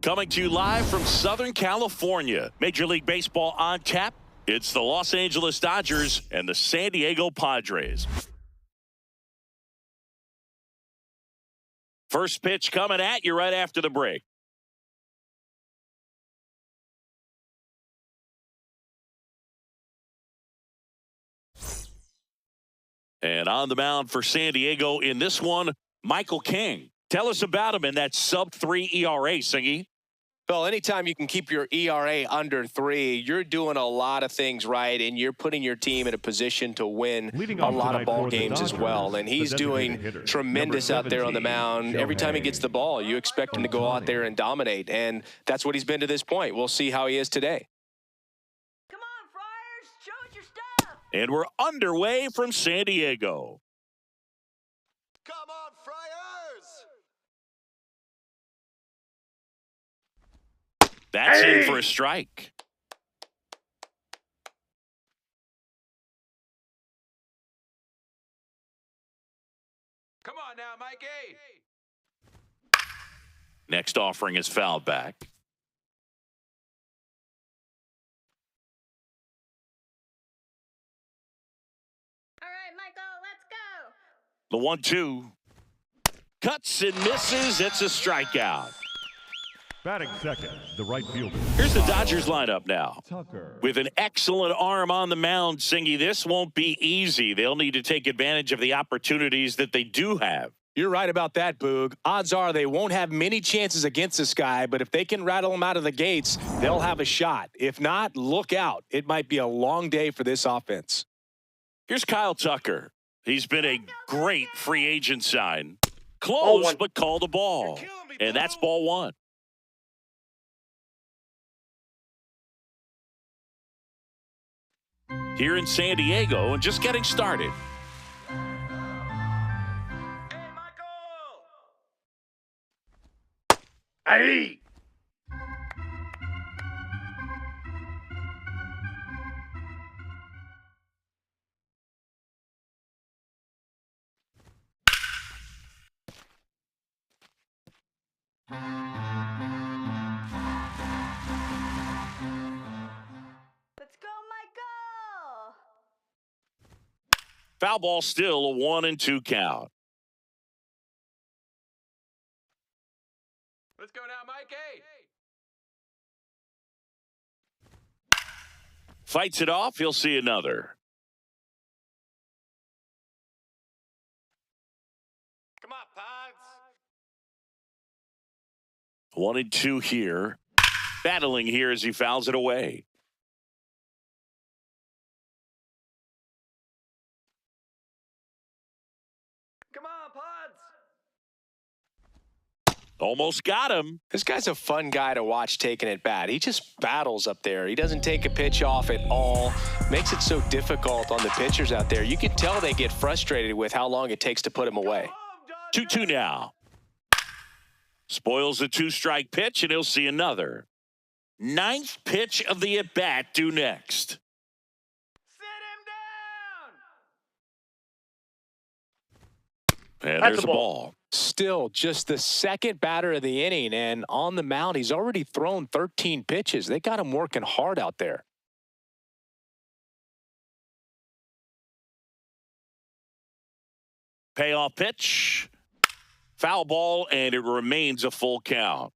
Coming to you live from Southern California. Major League Baseball on tap. It's the Los Angeles Dodgers and the San Diego Padres. First pitch coming at you right after the break. And on the mound for San Diego in this one, Michael King. Tell us about him in that sub-3 ERA, Singy. Well, anytime you can keep your ERA under 3, you're doing a lot of things right, and you're putting your team in a position to win a lot of ball games as well. And he's doing tremendous out there on the mound. Every time he gets the ball, you expect him to go out there and dominate, and that's what he's been to this point. We'll see how he is today. Come on, Friars, show us your stuff. And we're underway from San Diego. Come on, Friars! That's in for a strike. Come on now, Mikey! Next offering is fouled back. All right, Michael, let's go. The 1-2. Cuts and misses. It's a strikeout. Batting second, the right fielder. Here's the Dodgers lineup now. Tucker. With an excellent arm on the mound, Singy, this won't be easy. They'll need to take advantage of the opportunities that they do have. You're right about that, Boog. Odds are they won't have many chances against this guy, but if they can rattle him out of the gates, they'll have a shot. If not, look out. It might be a long day for this offense. Here's Kyle Tucker. He's been a great free agent sign. Close, but called a ball. And that's ball 1. Here in San Diego and just getting started. Hey, Michael! Hey! Let's go, Michael. Foul ball still a 1-2 count. Let's go now, Mikey! Fights it off. He'll see another. Come on, Pods! 1-2 here. Battling here as he fouls it away. Come on, Pods! Almost got him. This guy's a fun guy to watch taking at bat. He just battles up there. He doesn't take a pitch off at all. Makes it so difficult on the pitchers out there. You can tell they get frustrated with how long it takes to put him away. 2-2 now. Spoils the 2-strike pitch, and he'll see another. 9th pitch of the at-bat due next. Sit him down! And there's a ball. Still just the second batter of the inning, and on the mound, he's already thrown 13 pitches. They got him working hard out there. Payoff pitch. Foul ball, and it remains a full count.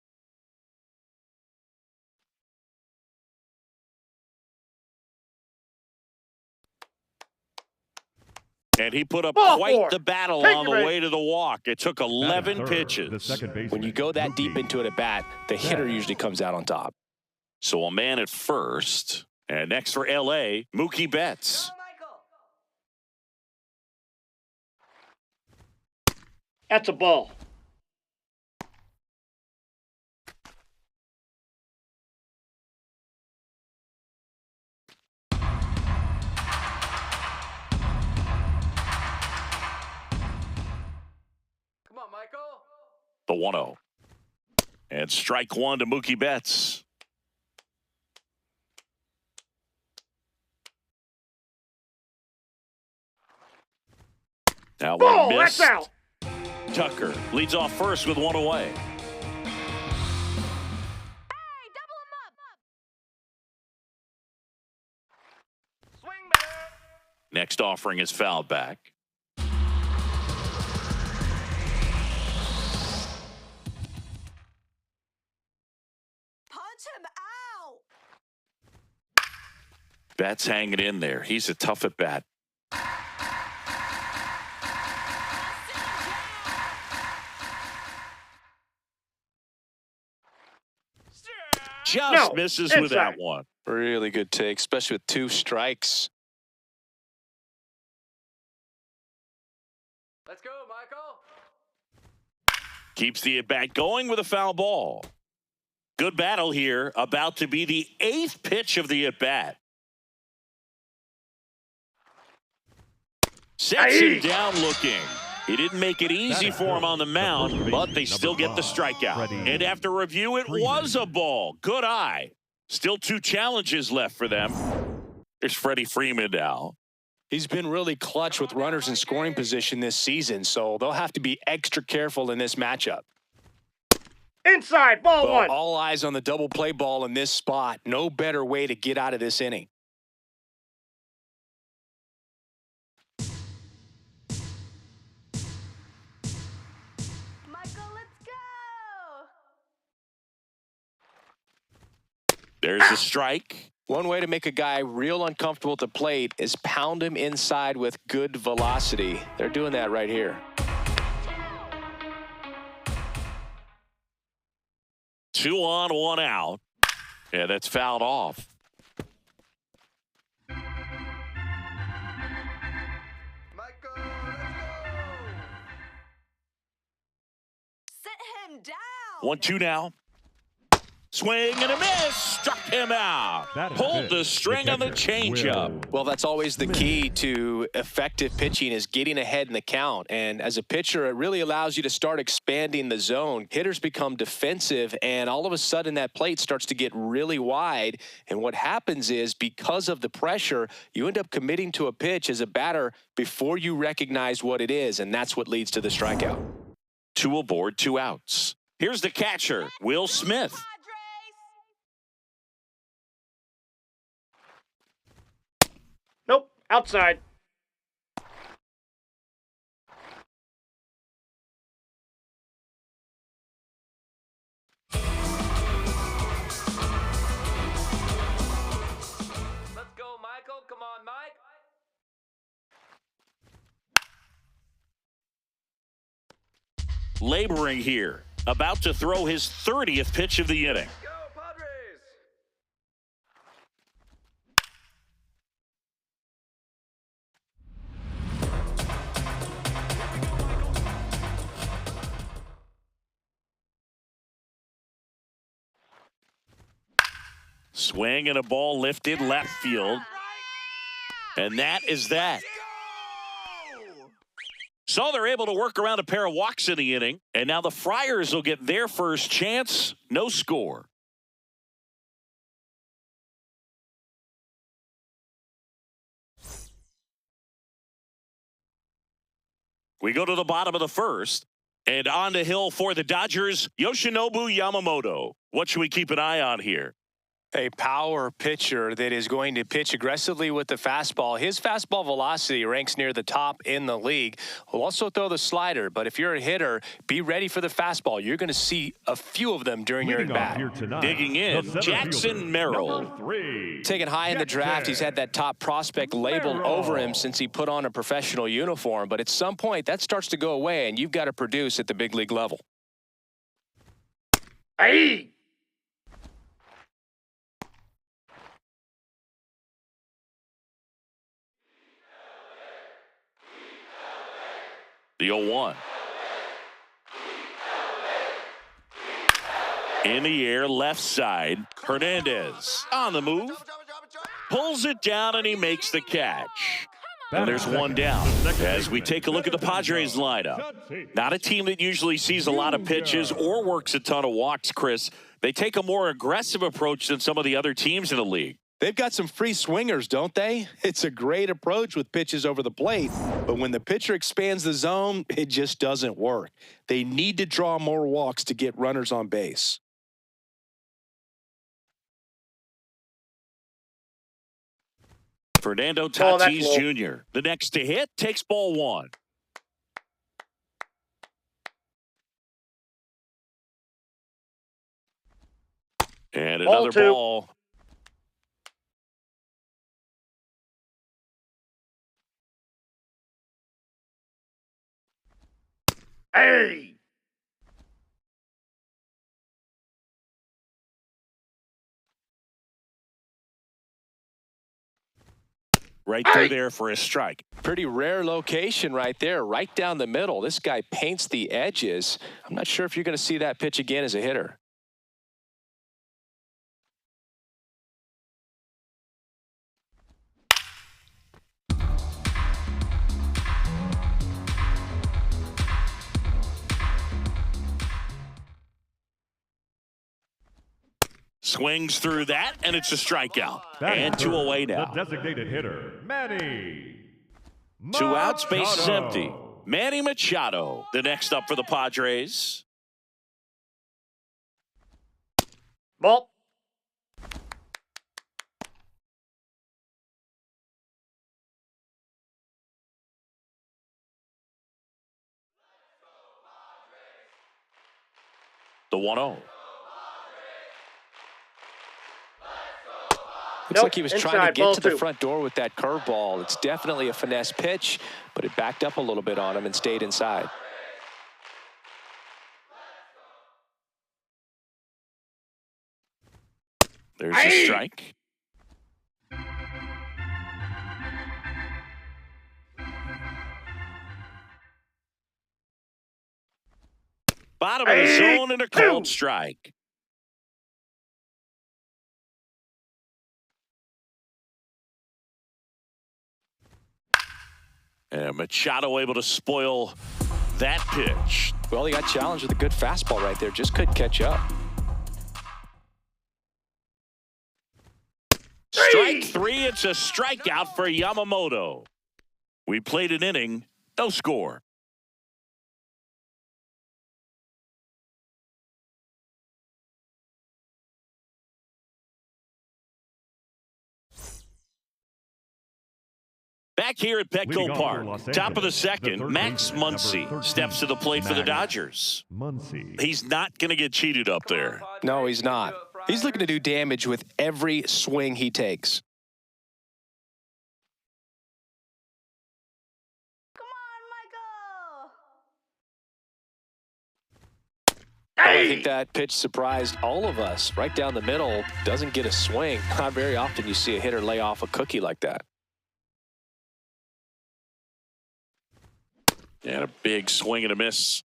And he put up quite the battle on the way to the walk. It took 11 pitches. When you go that deep into it at bat, the hitter usually comes out on top. So a man at first. And next for L.A., Mookie Betts. Go, Michael. That's a ball. Come on, Michael! The 1-0. And strike 1 to Mookie Betts. Now one missed. That's out. Tucker leads off first with 1 away. Next offering is fouled back. Punch him out. Bat's hanging in there. He's a tough at bat. Just misses with that one. Really good take, especially with 2 strikes. Let's go, Michael. Keeps the at-bat going with a foul ball. Good battle here. About to be the 8th pitch of the at-bat. Sets him down looking. He didn't make it easy for him on the mound, but they still get the strikeout. And after review, it was a ball. Good eye. Still 2 challenges left for them. There's Freddie Freeman now. He's been really clutch with runners in scoring position this season, so they'll have to be extra careful in this matchup. Inside, ball 1. All eyes on the double play ball in this spot. No better way to get out of this inning. Michael, let's go. There's a strike. One way to make a guy real uncomfortable at the plate is pound him inside with good velocity. They're doing that right here. 2 on, 1 out. Yeah, that's fouled off. Michael, let's go. Sit him down. 1-2 now. Swing and a miss. Struck him out. Pulled the string on the changeup. Well, that's always the key to effective pitching is getting ahead in the count. And as a pitcher, it really allows you to start expanding the zone. Hitters become defensive, and all of a sudden that plate starts to get really wide. And what happens is because of the pressure, you end up committing to a pitch as a batter before you recognize what it is, and that's what leads to the strikeout. 2 aboard, 2 outs. Here's the catcher, Will Smith. Padres. Nope, outside. Let's go, Michael. Come on, Mike. Laboring here. About to throw his 30th pitch of the inning. Go, Padres. Swing and a ball lifted left field. And that is that. So they're able to work around a pair of walks in the inning. And now the Friars will get their first chance. No score. We go to the bottom of the first. And on the hill for the Dodgers, Yoshinobu Yamamoto. What should we keep an eye on here? A power pitcher that is going to pitch aggressively with the fastball. His fastball velocity ranks near the top in the league. Will also throw the slider, but if you're a hitter, be ready for the fastball. You're going to see a few of them during your at-bat. Digging in, Jackson Merrill. Taken high in the draft, he's had that top prospect labeled over him since he put on a professional uniform, but at some point that starts to go away, and you've got to produce at the big league level. Aye. The 0-1. In the air, left side. Hernandez on the move. Pulls it down, and he makes the catch. And there's 1 down. As we take a look at the Padres lineup. Not a team that usually sees a lot of pitches or works a ton of walks, Chris. They take a more aggressive approach than some of the other teams in the league. They've got some free swingers, don't they? It's a great approach with pitches over the plate, but when the pitcher expands the zone, it just doesn't work. They need to draw more walks to get runners on base. Fernando Oh, that's Tatis low. Jr., the next to hit, takes ball one. And Ball another two. ball. Hey! Right through there for a strike. Pretty rare location right there, right down the middle. This guy paints the edges. I'm not sure if you're going to see that pitch again as a hitter. Swings through that, and it's a strikeout. Batting And two third, away now. The designated hitter, Manny. 2 outs, base is Machado. empty. Manny Machado, the next up for the Padres. Ball. The 1-0. Looks like he was trying to inside, get ball to the two. front door with that curveball. It's definitely a finesse pitch, but it backed up a little bit on him and stayed inside. There's a strike. Bottom of the zone and a cold strike. And Machado able to spoil that pitch. Well, he got challenged with a good fastball right there. Just couldn't catch up. Strike three, it's a strikeout for Yamamoto. We played an inning, no score. Back here at Leading Petco off for Park, Los top of the Angeles, second, the third Max baseman, number Muncy 13, steps to the plate for the Max Dodgers. Muncy. He's not going to get cheated up there. No, he's not. He's looking to do damage with every swing he takes. Come on, Michael! I think that pitch surprised all of us. Right down the middle, doesn't get a swing. Not very often you see a hitter lay off a cookie like that. And a big swing and a miss.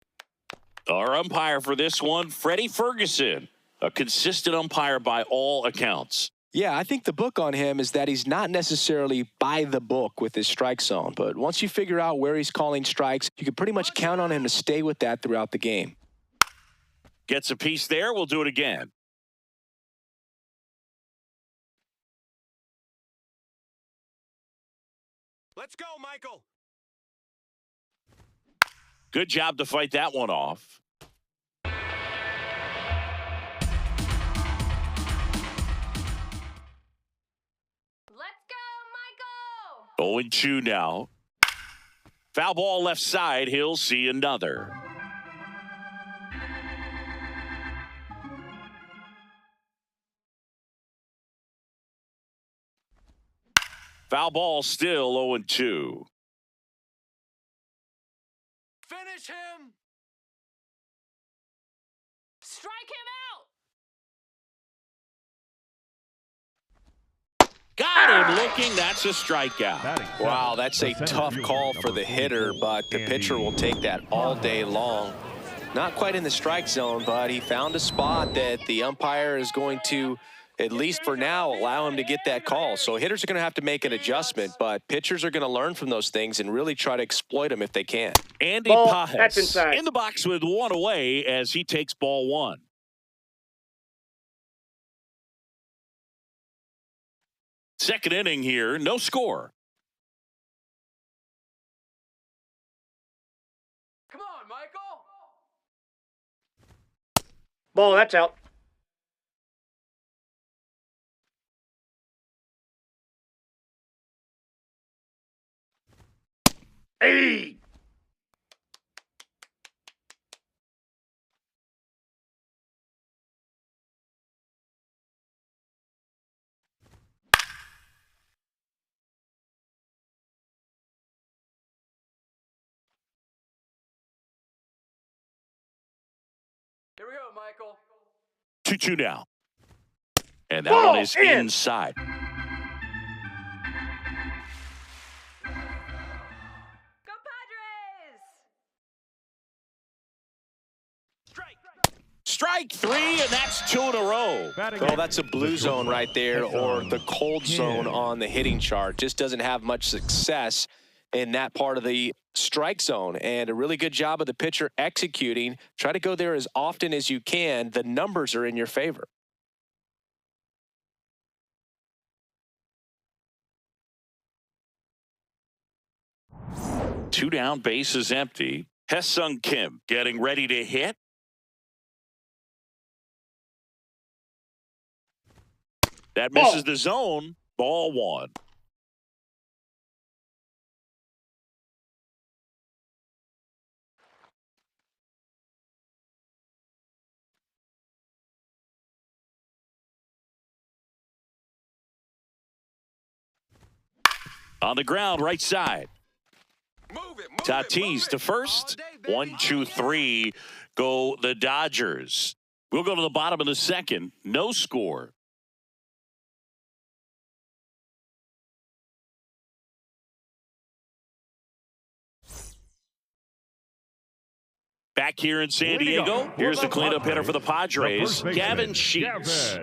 Our umpire for this one, Freddie Ferguson, a consistent umpire by all accounts. Yeah, I think the book on him is that he's not necessarily by the book with his strike zone. But once you figure out where he's calling strikes, you can pretty much count on him to stay with that throughout the game. Gets a piece there. We'll do it again. Let's go, Michael. Good job to fight that one off. Let's go, Michael! 0-2 now. Foul ball left side. He'll see another. Foul ball still 0-2. Finish him. Strike him out! Got him looking. That's a strikeout. Batting Wow, seventh, that's the a center tough fielder, call for number the hitter, 24, but the pitcher will take that all day long. Not quite in the strike zone, but he found a spot that the umpire is going to, at least for now, allow him to get that call. So hitters are going to have to make an adjustment, but pitchers are going to learn from those things and really try to exploit them if they can. Andy Ball, Pajes that's inside. in the box with one away as he takes ball one. Second inning here, no score. Come on, Michael! Ball, that's out. Hey! Here we go, Michael. 2-2 now. And that Ball one is in. inside. Go Padres! Strike three, and that's 2 in a row. Well, that's a blue zone right there, or the cold zone on the hitting chart. Just doesn't have much success in that part of the strike zone. And a really good job of the pitcher executing. Try to go there as often as you can. The numbers are in your favor. Two down, base is empty. Hesung Kim getting ready to hit. That misses the zone. Ball one. On the ground, right side. Tatis to first. 1, 2, 3. Go the Dodgers. We'll go to the bottom of the second. No score. Back here in San Diego, here's the cleanup hitter for the Padres, Gavin Sheets.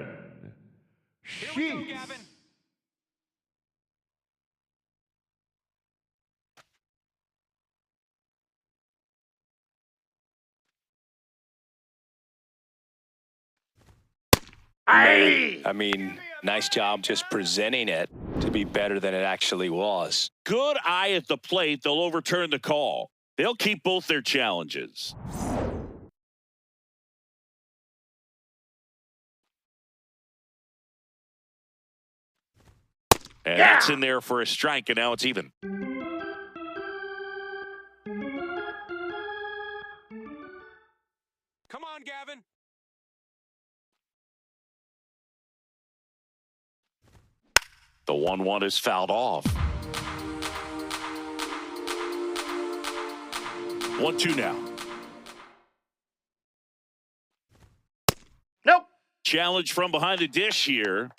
Hey! I mean, nice job just presenting it to be better than it actually was. Good eye at the plate. They'll overturn the call. They'll keep both their challenges. And that's in there for a strike, and now it's even. Come on, Gavin. The 1-1 is fouled off. 1-2 now. Nope. Challenge from behind the dish here.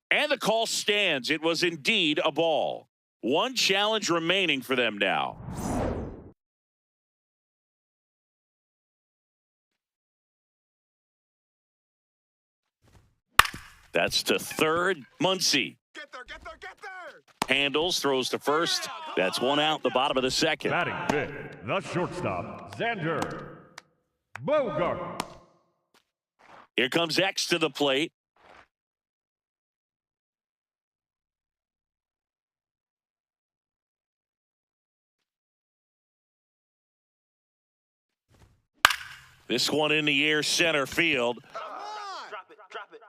And the call stands. It was indeed a ball. One challenge remaining for them now. That's to third. Muncy. Get there, get there, get there! Handles, throws to first. That's one out, the bottom of the second. Batting fifth, the shortstop, Xander Bogart. Here comes X to the plate. This one in the air, center field. Drop it.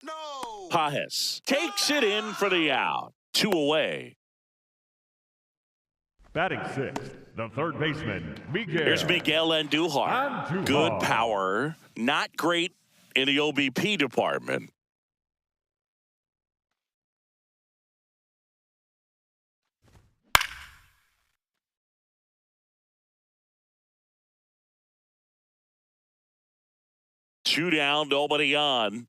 No! Pajes takes it in for the out. 2 away. Batting sixth, the third baseman, Miguel. Here's Miguel Andujar. Good power. Not great in the OBP department. Two down, nobody on.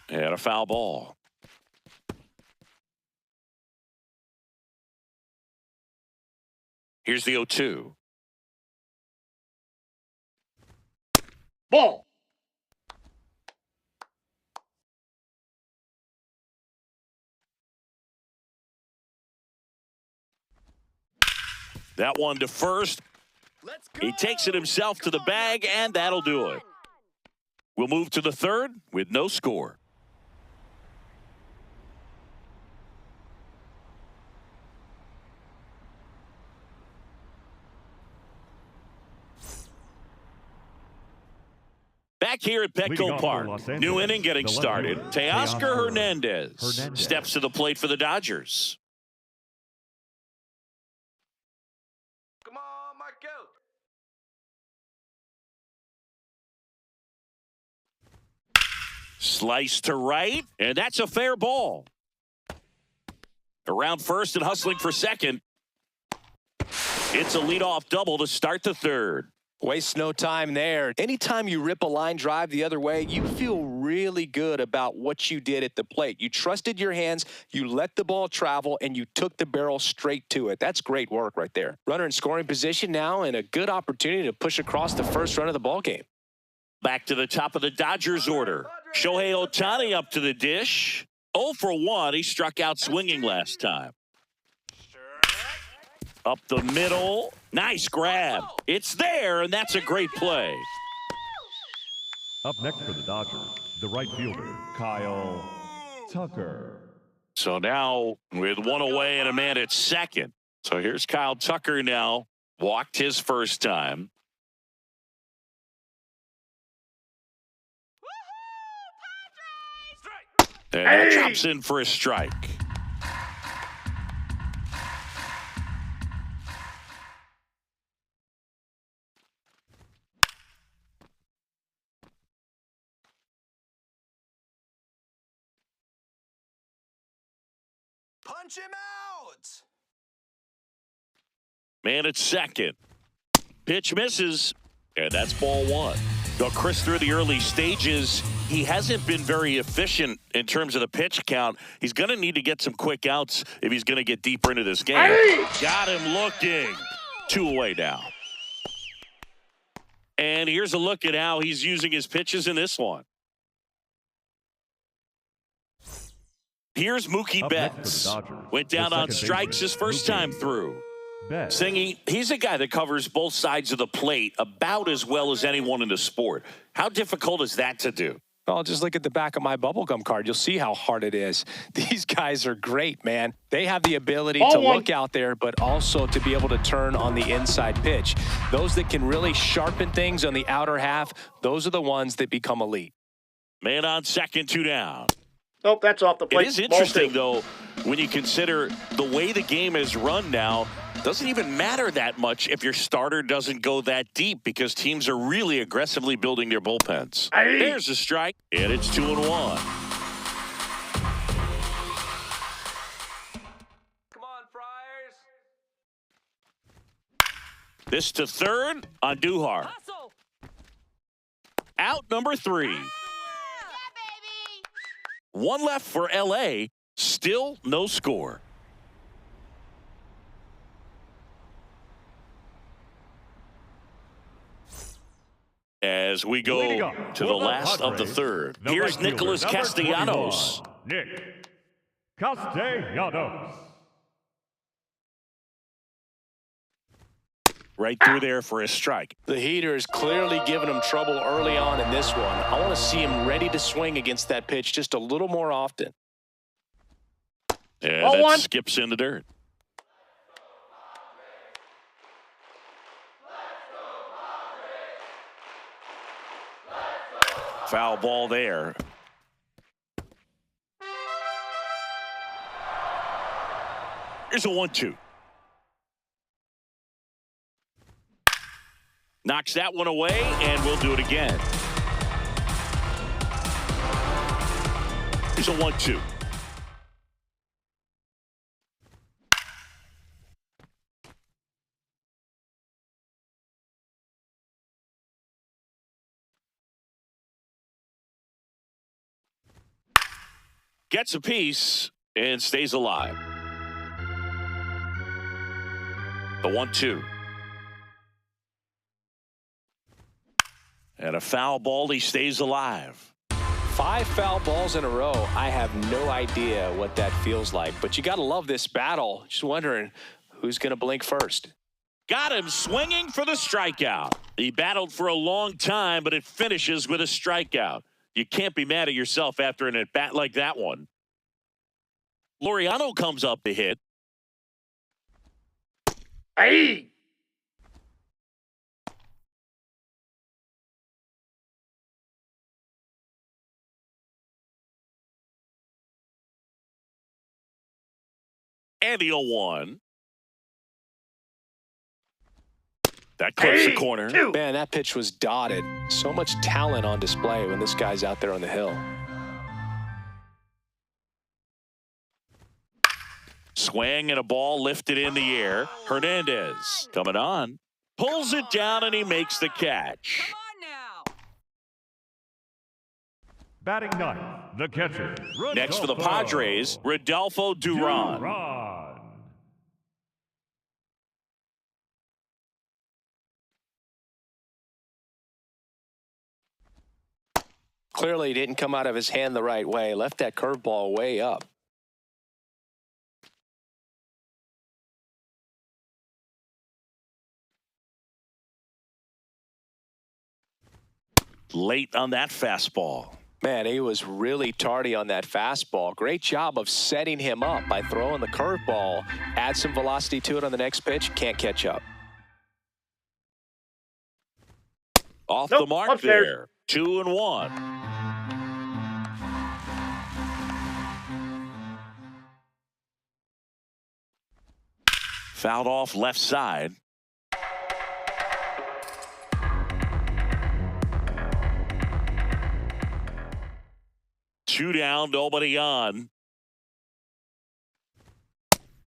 And a foul ball. Here's the 0-2. Ball. That one to first. He takes it himself to the bag, and that'll do it. We'll move to the third with no score. back here at Leading Petco off for Park. Los Angeles, New inning getting the left started. fielder, Teoscar Teoscar Hernandez steps to the plate for the Dodgers. Come on, Michael. Slice to right, and that's a fair ball. Around first and hustling for second. It's a leadoff double to start the third. Waste no time there. Anytime you rip a line drive the other way, you feel really good about what you did at the plate. You trusted your hands, you let the ball travel, and you took the barrel straight to it. That's great work right there. Runner in scoring position now, and a good opportunity to push across the first run of the ball game. Back to the top of the Dodgers order. Shohei Otani up to the dish. 0 for 1. He struck out swinging last time. Up the middle. Nice grab. It's there, and that's a great play. Up next for the Dodgers, the right fielder, Kyle Tucker. So now with one away and a man at second. So here's Kyle Tucker now. Walked his first time. And that chops in for a strike. Punch him out! Man at second. Pitch misses, and that's ball one. So Chris, through the early stages, he hasn't been very efficient in terms of the pitch count. He's going to need to get some quick outs if he's going to get deeper into this game. Got him looking. 2 away now. And here's a look at how he's using his pitches in this one. Here's Mookie Up next for the Betts. Dodgers, Went the down on second strikes baseman, his first Mookie time through. Betts. Singy, he's a guy that covers both sides of the plate about as well as anyone in the sport. How difficult is that to do? Well, just look at the back of my bubblegum card. You'll see how hard it is. These guys are great, man. They have the ability to look out there, but also to be able to turn on the inside pitch. Those that can really sharpen things on the outer half, those are the ones that become elite. Man on second, 2 down. Nope, that's off the plate. It is Ball interesting, 2. though, when you consider the way the game is run now, doesn't even matter that much if your starter doesn't go that deep because teams are really aggressively building their bullpens. Aye. There's a strike, and it's 2-1. Come on, Friars. This to third on Duhar. Hustle. Out number 3. Yeah, baby. 1 left for L.A. Still no score. As we Leading go up to the for last of the Padres, third. the Here's right fielder, Nicholas number Castellanos. 21, Nick Castellanos. Right through there for a strike. The heater is clearly giving him trouble early on in this one. I want to see him ready to swing against that pitch just a little more often. And Ball that 1. skips in the dirt. Foul ball there. Here's a 1-2. Knocks that one away, and we'll do it again. Here's a 1-2. Gets a piece and stays alive. The 1-2. And a foul ball, he stays alive. 5 foul balls in a row. I have no idea what that feels like, but you got to love this battle. Just wondering who's going to blink first. Got him swinging for the strikeout. He battled for a long time, but it finishes with a strikeout. You can't be mad at yourself after an at-bat like that one. Laureano comes up to hit. Hey! And the 0-1. That clips the corner. Man, that pitch was dotted. So much talent on display when this guy's out there on the hill. Swing and a ball lifted in the air. Hernandez coming on. Pulls it down and he makes the catch. Come on now. Batting ninth, the catcher. Next for the Padres, Rodolfo Duran. Clearly he didn't come out of his hand the right way. Left that curveball way up. Late on that fastball. Man, he was really tardy on that fastball. Great job of setting him up by throwing the curveball. Add some velocity to it on the next pitch. Can't catch up. Off the mark there. 2-1. Fouled off left side. Two down, nobody on.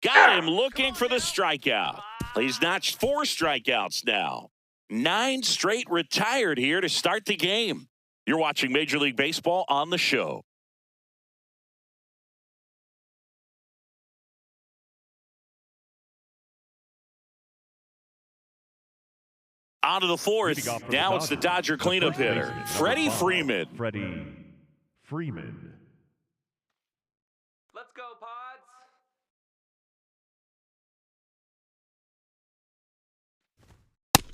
Got him looking for the strikeout. He's notched 4 strikeouts now. 9 straight retired here to start the game. You're watching Major League Baseball on the show. On to the 4th. Now it's the Dodger cleanup hitter, Freddie Freeman. Let's go, Pods.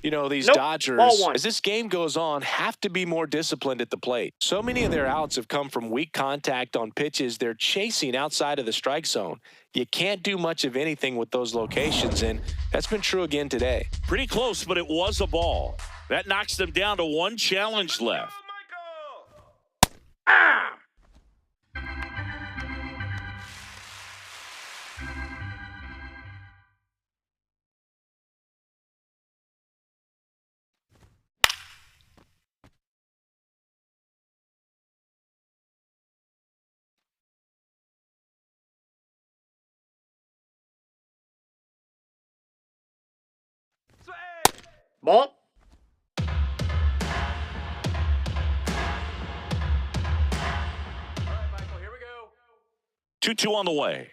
You know, these Nope. Dodgers, Ball one. as this game goes on, have to be more disciplined at the plate. So many of their outs have come from weak contact on pitches they're chasing outside of the strike zone. You can't do much of anything with those locations, and that's been true again today. Pretty close, but it was a ball. That knocks them down to 1 challenge left. Go, Michael. Ah! Swing. Ball. All right, Michael, here we go. 2-2 on the way.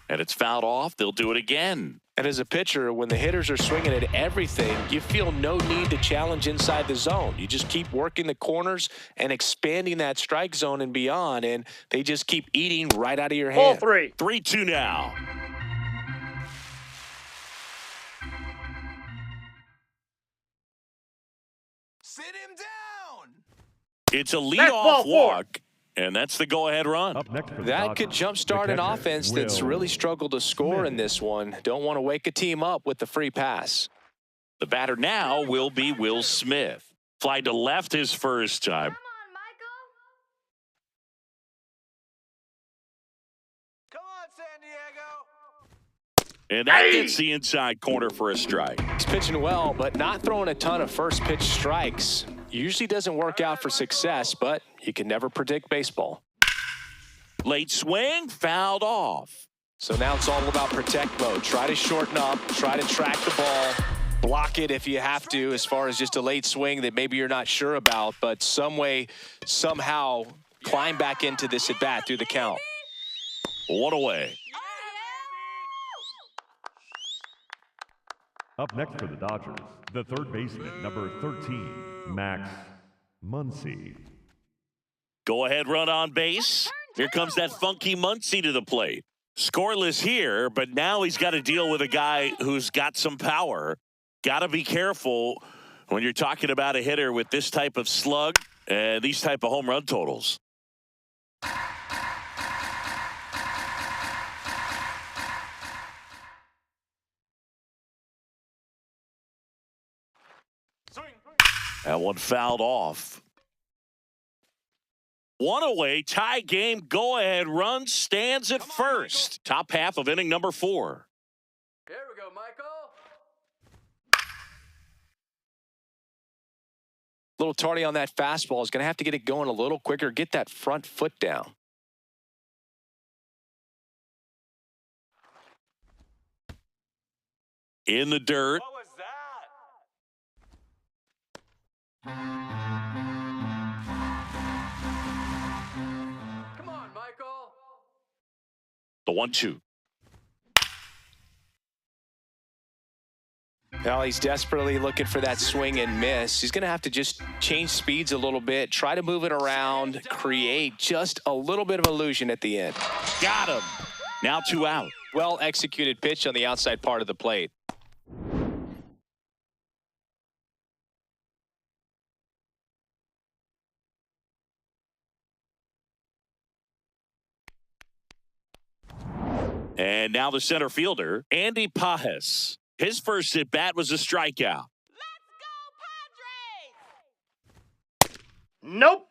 And it's fouled off. They'll do it again. And as a pitcher, when the hitters are swinging at everything, you feel no need to challenge inside the zone. You just keep working the corners and expanding that strike zone and beyond, and they just keep eating right out of your Ball hand. 3. 3-2 now. Sit him down. It's a ball leadoff 4. walk, and that's the go-ahead run. Up next for the That could Dodgers, jumpstart the an catcher, offense that's Will really struggled to score in this one. Don't want to wake a team up with the free pass. The batter now will be Will Smith. Fly to left his first time. Come on, Michael. Come on, San Diego. And that gets the inside corner for a strike. He's pitching well, but not throwing a ton of first pitch strikes. Usually doesn't work out for success, but you can never predict baseball. Late swing, fouled off. So now it's all about protect mode. Try to shorten up, try to track the ball, block it if you have to, as far as just a late swing that maybe you're not sure about, but some way, somehow climb back into this at bat through the count. 1 away. Up next for the Dodgers, the third baseman, number 13, Max Muncy. Go ahead run on base. Here comes that funky Muncy to the plate. Scoreless here, but now he's got to deal with a guy who's got some power. Got to be careful when you're talking about a hitter with this type of slug and these type of home run totals. That one fouled off. One away, tie game, go-ahead run stands at first. Top half of inning number 4. Here we go, Michael. A little tardy on that fastball. Is going to have to get it going a little quicker. Get that front foot down. In the dirt. What was that? Come on, Michael. The 1-2. Well, he's desperately looking for that swing and miss. He's going to have to just change speeds a little bit, try to move it around, create just a little bit of illusion at the end. Got him. Now 2 out. Well executed pitch on the outside part of the plate. And now the center fielder, Andy Pajes. His first at-bat was a strikeout. Let's go, Padres! Nope.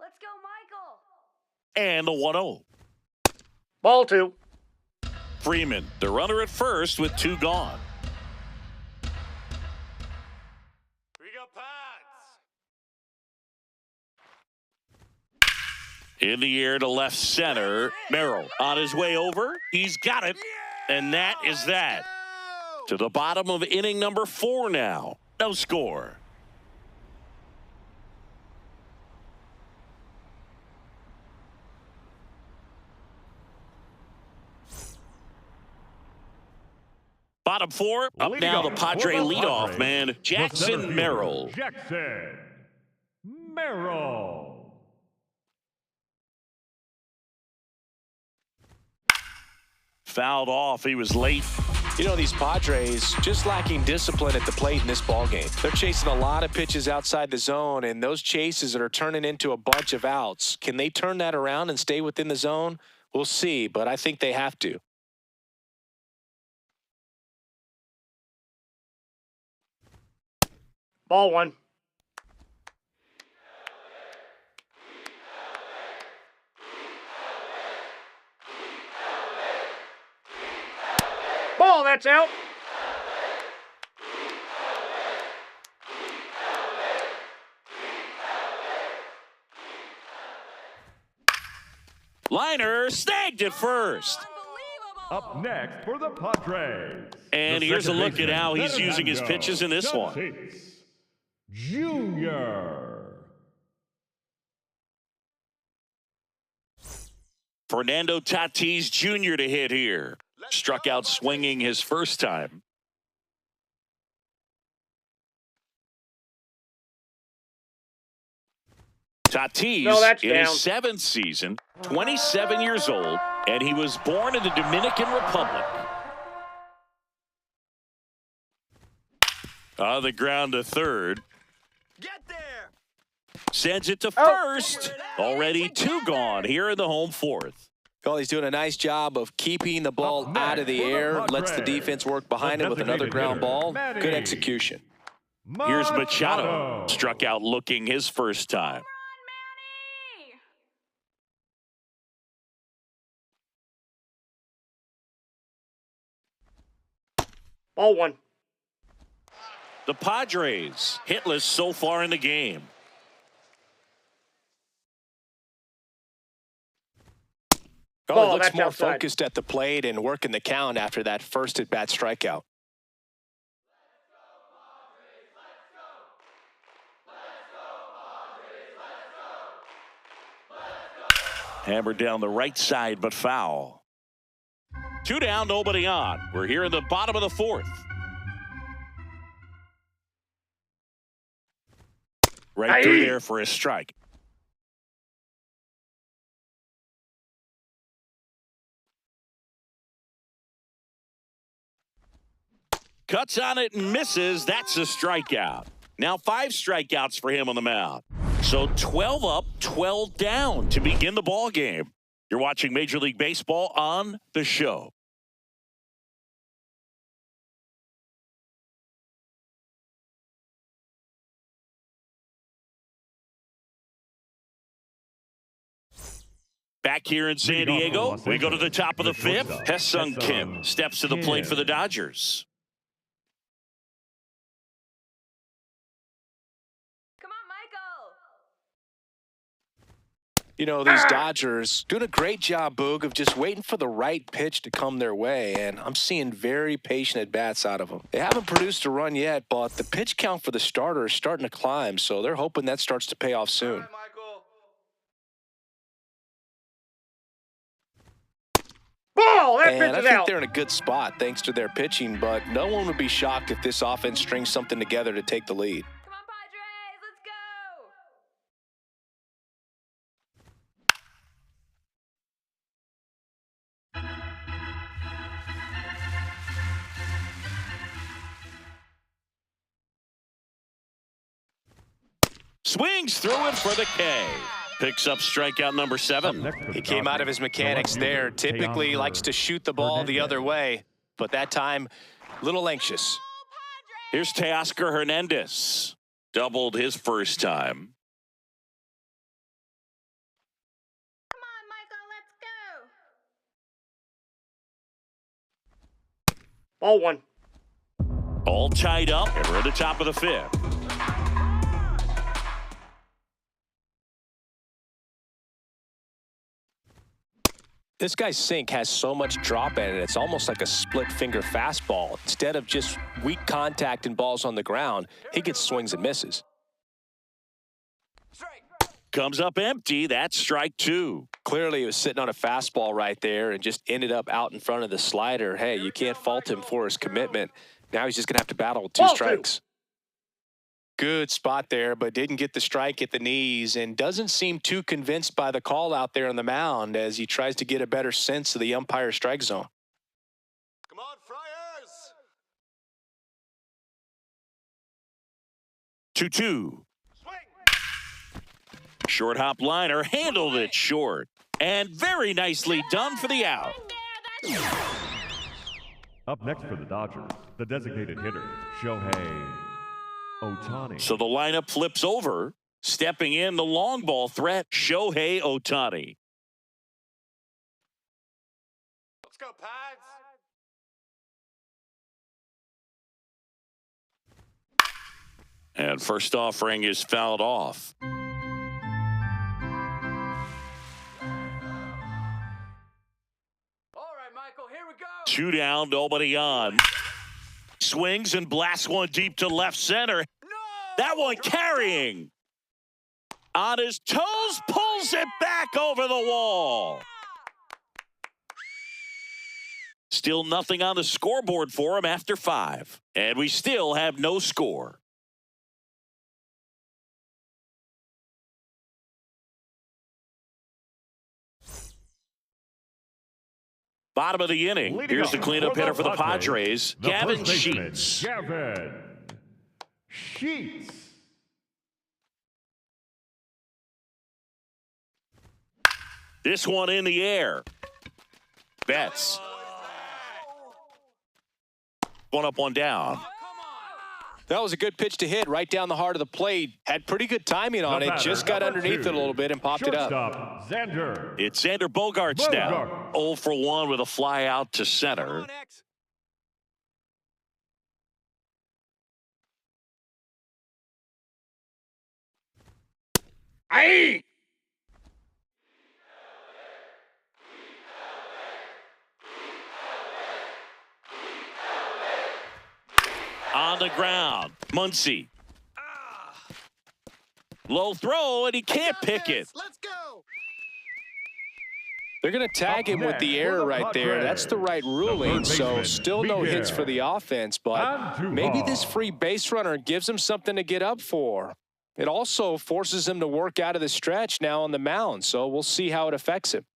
Let's go, Michael! And the 1-0. Ball 2. Freeman, the runner at first with 2 gone. We got Pats. In the air to left center. Merrill on his way over. He's got it. And that is that. To the bottom of inning number 4 now. No score. Bottom 4, up Leading now the off Padre for the leadoff Padres, man, the center Jackson fielder, Merrill. Jackson Merrill. Fouled off. He was late. You know, these Padres just lacking discipline at the plate in this ballgame. They're chasing a lot of pitches outside the zone, and those chases that are turning into a bunch of outs. Can they turn that around and stay within the zone? We'll see, but I think they have to. Ball 1. Ball, that's out. Liner snagged at first. Unbelievable! Up next for the Padres. And the here's a second look at baseman, how he's using his Fernando pitches in this one. Tatis Jr. Fernando Tatis Jr. to hit here. Struck out swinging his first time. Tatis No, that's in down. his 7th season, 27 years old, and he was born in the Dominican Republic. On the ground to third. Get there. Sends it to first. Already 2 gone here in the home 4th. Well, he's doing a nice job of keeping the ball Up out of the next for the air. Lets the Padres, defense work behind the it with another designated ground hitter, ball. Manny Good execution. Here's Machado. Struck out looking his first time. Run, Manny! Ball 1. The Padres hitless so far in the game. Oh, Ball, he looks that's more outside. focused at the plate and working the count after that first at-bat strikeout. Hammered down the right side, but foul. 2 down, nobody on. We're here in the bottom of the 4th. Right through there for a strike. Cuts on it and misses. That's a strikeout. Now 5 strikeouts for him on the mound. So 12 up, 12 down to begin the ball game. You're watching Major League Baseball on the show. Back here in San Diego, we go to the top of the fifth. Hesung Kim steps to the plate for the Dodgers. Come on, Michael. You know, these Dodgers doing a great job, Boog, of just waiting for the right pitch to come their way, and I'm seeing very patient at-bats out of them. They haven't produced a run yet, but the pitch count for the starter is starting to climb, so they're hoping that starts to pay off soon. Ball! That And I pitch is think out. they're in a good spot thanks to their pitching, but no one would be shocked if this offense strings something together to take the lead. Come on, Padres. Let's go. Swings through it for the K. Picks up strikeout number 7. He came out of his mechanics there. Typically likes to shoot the ball the other way, but that time, a little anxious. Here's Teoscar Hernandez. Doubled his first time. Come on, Michael. Let's go. Ball 1. All tied up, and we're at the top of the fifth. This guy's sink has so much drop in it, it's almost like a split-finger fastball. Instead of just weak contact and balls on the ground, he gets swings and misses. Comes up empty. That's strike 2. Clearly, he was sitting on a fastball right there and just ended up out in front of the slider. Hey, you can't fault him for his commitment. Now he's just going to have to battle with 2 Ball 2. strikes. Good spot there, but didn't get the strike at the knees and doesn't seem too convinced by the call out there on the mound as he tries to get a better sense of the umpire's strike zone. Come on, Friars! 2-2. Short hop liner, handled it short. And very nicely done for the out. Up next for the Dodgers, the designated hitter, Shohei Otani. So the lineup flips over. Stepping in, the long ball threat, Shohei Otani. Let's go, Pads. And first offering is fouled off. All right, Michael, here we go. 2 down, nobody on. Swings and blasts one deep to left center. That one carrying. On his toes, pulls it back over the wall. Still nothing on the scoreboard for him after 5. And we still have no score. Bottom of the inning. Here's the cleanup hitter for the Padres, Gavin Sheets. Gavin Sheets. This one in the air. Betts. One up, one down. That was a good pitch to hit right down the heart of the plate. Had pretty good timing on it. Just got underneath it a little bit and popped it up. Shortstop, Xander. It's Xander Bogaerts now. 0 for 1 with a fly out to center. Aye! On the ground, Muncy. Low throw, and he can't pick it. Let's go! They're going to tag him with the error right there. That's the right ruling, so still no hits for the offense, but maybe this free base runner gives him something to get up for. It also forces him to work out of the stretch now on the mound, so we'll see how it affects him.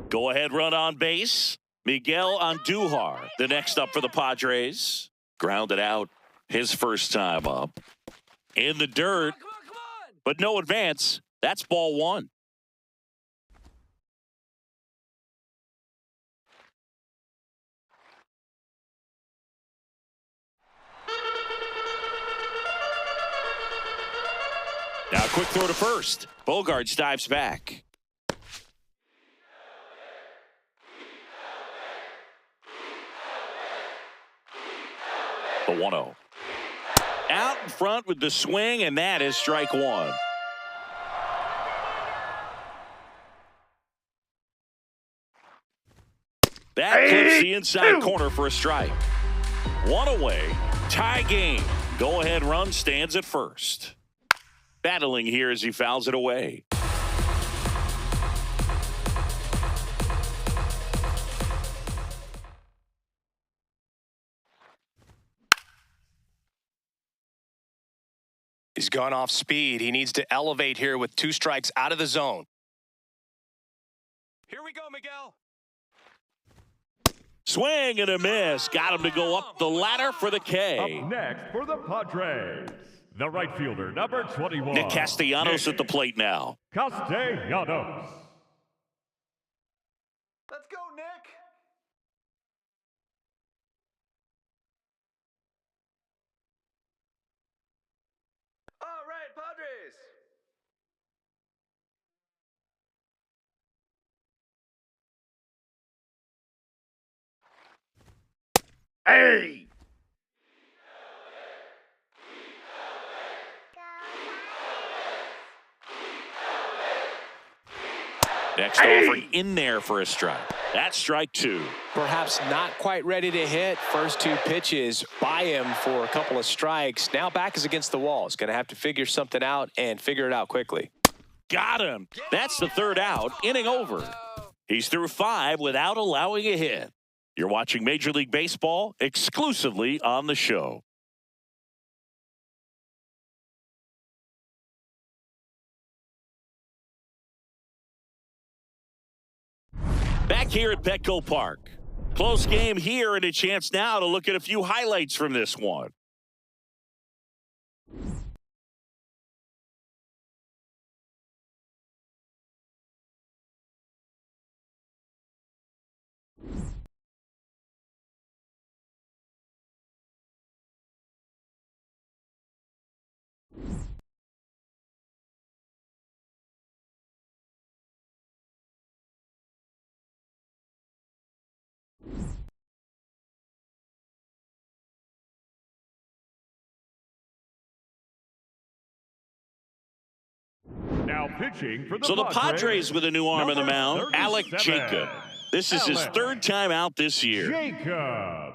Go ahead run on base. Miguel Andujar, the next up for the Padres. Grounded out his first time up. In the dirt, but no advance. That's ball 1. Now a quick throw to first. Bogarts dives back. The 1-0. Out in front with the swing, and that is strike one. That clips the inside corner for a strike. One away, tie game. Go-ahead run stands at first. Battling here as he fouls it away. He's gone off speed. He needs to elevate here with 2 strikes out of the zone. Here we go, Miguel. Swing and a miss. Got him to go up the ladder for the K. Up next for the Padres, the right fielder, number 21. Nick Castellanos at the plate now. Castellanos. Let's go, Nick. All right, Padres. Hey! Next offering in there for a strike. That's strike 2. Perhaps not quite ready to hit. First 2 pitches by him for a couple of strikes. Now back is against the wall. He's going to have to figure something out and figure it out quickly. Got him. That's the 3rd out. Inning over. He's through 5 without allowing a hit. You're watching Major League Baseball exclusively on the show. Back here at Petco Park. Close game here and a chance now to look at a few highlights from this one. Now pitching for the So the Padres with a new arm on the mound, Alec Jacob. This is his 3rd time out this year. Jacob.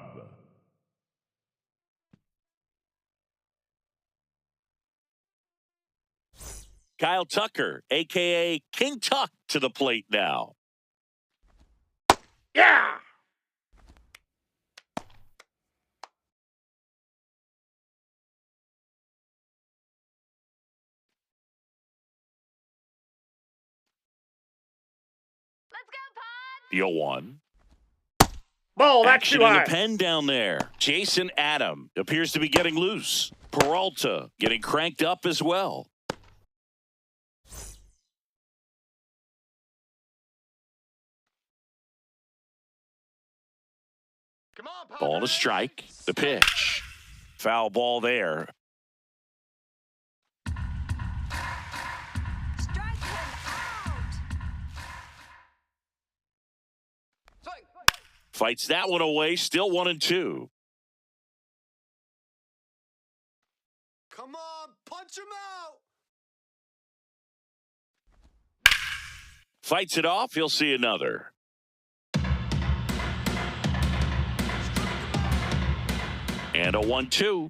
Kyle Tucker, a.k.a. King Tuck, to the plate now. Yeah! Let's go, Pods! The 0-1. Ball, that's Action too in high. the pen down there. Jason Adam appears to be getting loose. Peralta getting cranked up as well. Come on, Padres. Ball to strike. The pitch. Foul ball there. Strike him out! Fights that one away. Still 1-2. Come on, punch him out. Fights it off. He'll see another. And a 1-2.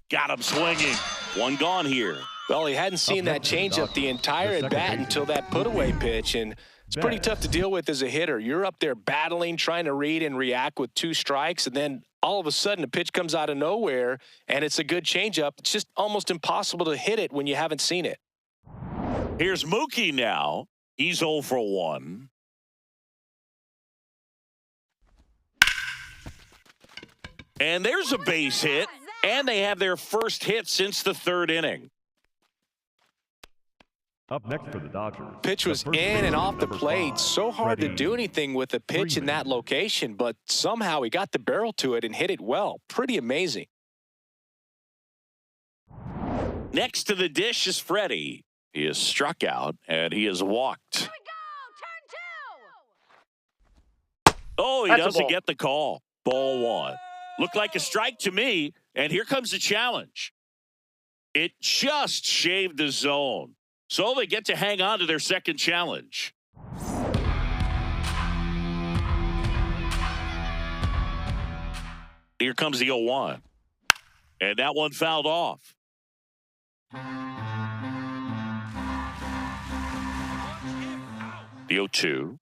Got him swinging. One gone here. Well, he hadn't seen that changeup the entire at-bat until that put-away pitch, and it's pretty tough to deal with as a hitter. You're up there battling, trying to read and react with 2 strikes, and then all of a sudden a pitch comes out of nowhere, and it's a good changeup. It's just almost impossible to hit it when you haven't seen it. Here's Mookie now. He's 0 for 1. And there's a base hit, and they have their first hit since the 3rd inning. Up next for the Dodgers. Pitch was the first in and baseman, off the number plate. 5, So hard to Freddie do anything with a pitch in that Freeman. location, but somehow he got the barrel to it and hit it well. Pretty amazing. Next to the dish is Freddie. He is struck out, and he is walked. Here we go. Turn 2. Oh, he That's a doesn't ball. get the call. Ball 1. Looked like a strike to me, and here comes the challenge. It just shaved the zone, so they get to hang on to their second challenge. Here comes the 0-1, and that one fouled off. The 0-2.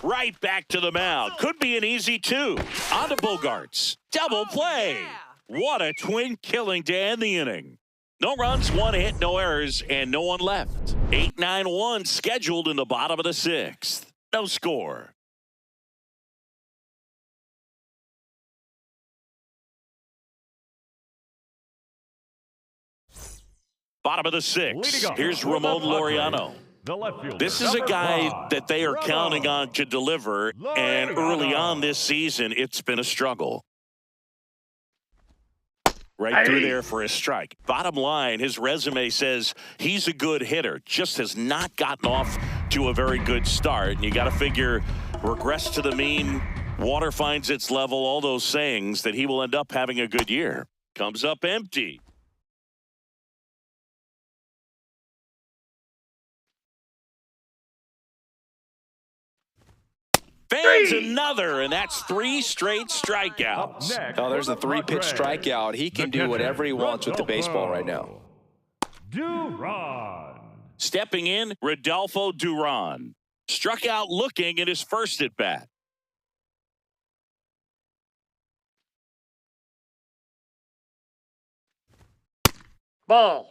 Right back to the mound. Could be an easy 2. On to Bogarts. Double play. What a twin killing to end the inning. No runs, 1 hit, no errors, and no one left. 8-9-1 scheduled in the bottom of the 6th. No score. Bottom of the 6th. Here's Ramon Laureano. The left fielder, This is a number guy 5, that they are counting on to deliver, and early on Laureano. this season, it's been a struggle. Right through there for a strike. Bottom line, his resume says he's a good hitter, just has not gotten off to a very good start. And you got to figure, regress to the mean, water finds its level, all those sayings, that he will end up having a good year. Comes up empty. Fans another, and that's 3 straight strikeouts. Next Oh, there's for a 3-pitch Padres, strikeout. He can the do whatever he catcher, wants with the baseball right now. Duran. Stepping in, Rodolfo Duran. Struck out looking at his first at bat. Ball.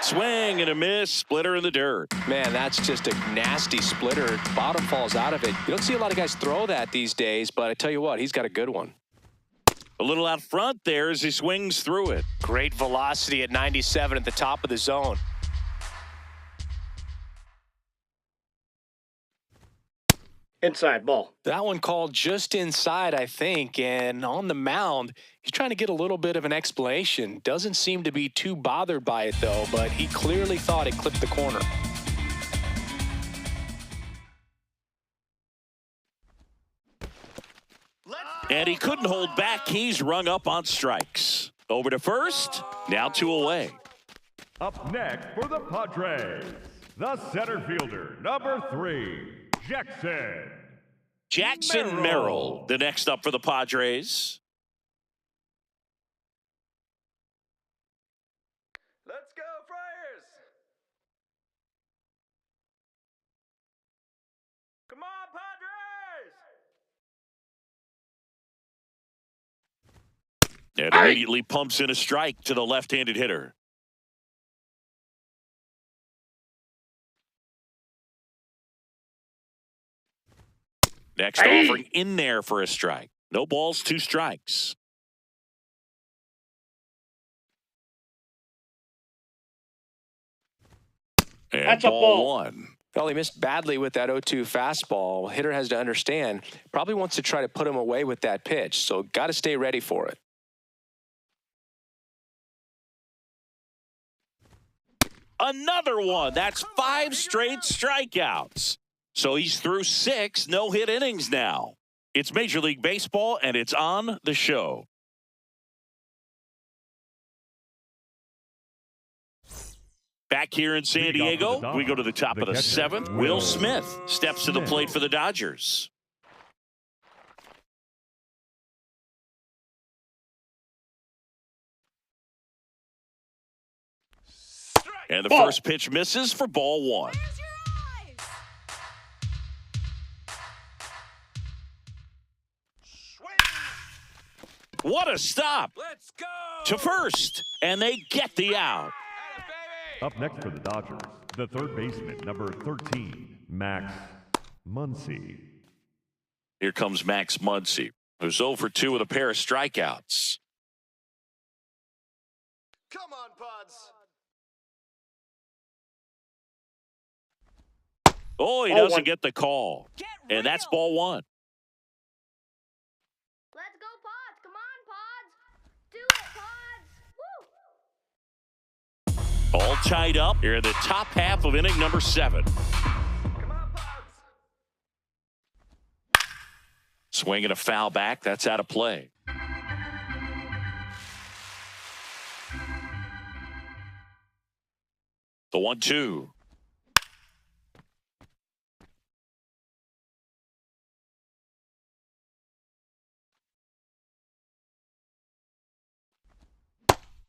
Swing and a miss, splitter in the dirt. Man, that's just a nasty splitter. Bottom falls out of it. You don't see a lot of guys throw that these days, but I tell you what, he's got a good one. A little out front there as he swings through it. Great velocity at 97 at the top of the zone. Inside ball. That one called just inside, I think, and on the mound, he's trying to get a little bit of an explanation. Doesn't seem to be too bothered by it, though, but he clearly thought it clipped the corner. And he couldn't hold back. He's rung up on strikes. Over to first. Now 2 away. Up next for the Padres, the center fielder, number 3, Jackson Merrill, the next up for the Padres. Let's go, Friars! Come on, Padres! And immediately pumps in a strike to the left-handed hitter. Next offering in there for a strike. No balls, 2 strikes. And That's a ball. 1. Well, he missed badly with that 0-2 fastball. Hitter has to understand, probably wants to try to put him away with that pitch, so got to stay ready for it. Another one. That's 5 straight strikeouts. So he's through 6 no-hit innings now. It's Major League Baseball, and it's on the show. Back here in San Diego, we go to the top of the 7th. Will Smith steps to the plate for the Dodgers. And the first pitch misses for ball 1. Close your eyes. What a stop Let's go! to first, and they get the out. Up next for the Dodgers, the third baseman, number 13, Max Muncy. Here comes Max Muncy, who's 0 for 2 with a pair of strikeouts. Come on, Pods. Oh, he Ball doesn't one. get the call. And that's ball one. Let's go, Pods. Come on, Pods. Do it, Pods. Woo! All tied up here in the top half of inning number 7. Come on, Pods. Swinging a foul back. That's out of play. The 1-2.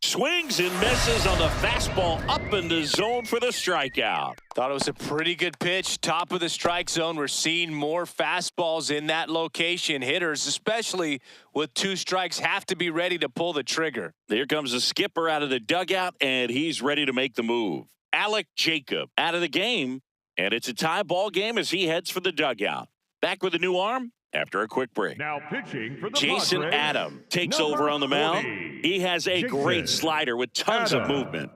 Swings and misses on the fastball up in the zone for the strikeout. Thought it was a pretty good pitch. Top of the strike zone. We're seeing more fastballs in that location. Hitters, especially with 2 strikes, have to be ready to pull the trigger. Here comes the skipper out of the dugout, and he's ready to make the move. Alec Jacob out of the game, and it's a tie ball game as he heads for the dugout. Back with a new arm after a quick break. Now pitching for the Jason Padres, Adam takes number over on the mound. 40, He has a great Jason slider with tons of Adam. movement.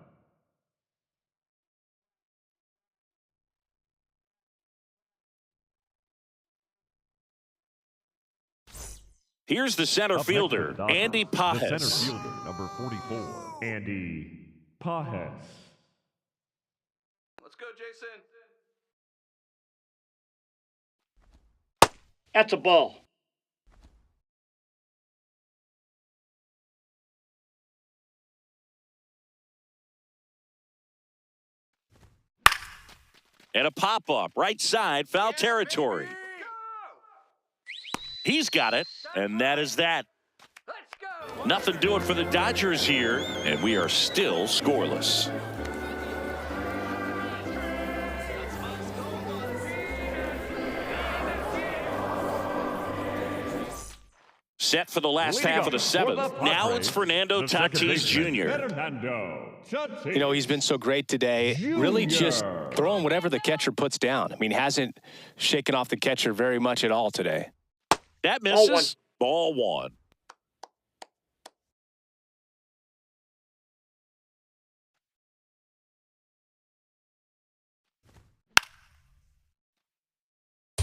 Here's the center Up next for fielder, the Dodgers, Andy the Pajes. center fielder, number 44, Andy Pajes. Let's go, Jason. That's a ball. And a pop-up, right side, foul territory. He's got it, and that is that. Let's go. Nothing doing for the Dodgers here, and we are still scoreless. Set for the last Leading half of the off for the 7th. Now it's Padres, Fernando the second Tatis baseman, Jr. Fernando Tatis. You know, he's been so great today. Really just Junior. throwing whatever the catcher puts down. I mean, hasn't shaken off the catcher very much at all today. That Ball misses. Ball one.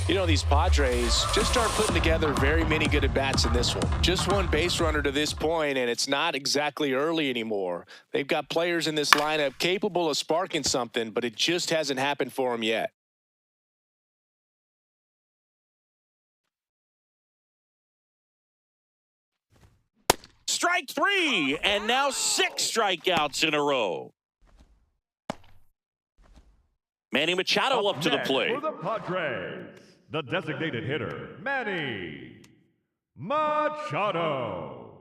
You know, these Padres just aren't putting together very many good at-bats in this one. Just one base runner to this point, and it's not exactly early anymore. They've got players in this lineup capable of sparking something, but it just hasn't happened for them yet. Strike 3, and now 6 strikeouts in a row. Manny Machado up to the next plate. For the Padres, the designated hitter, Manny Machado.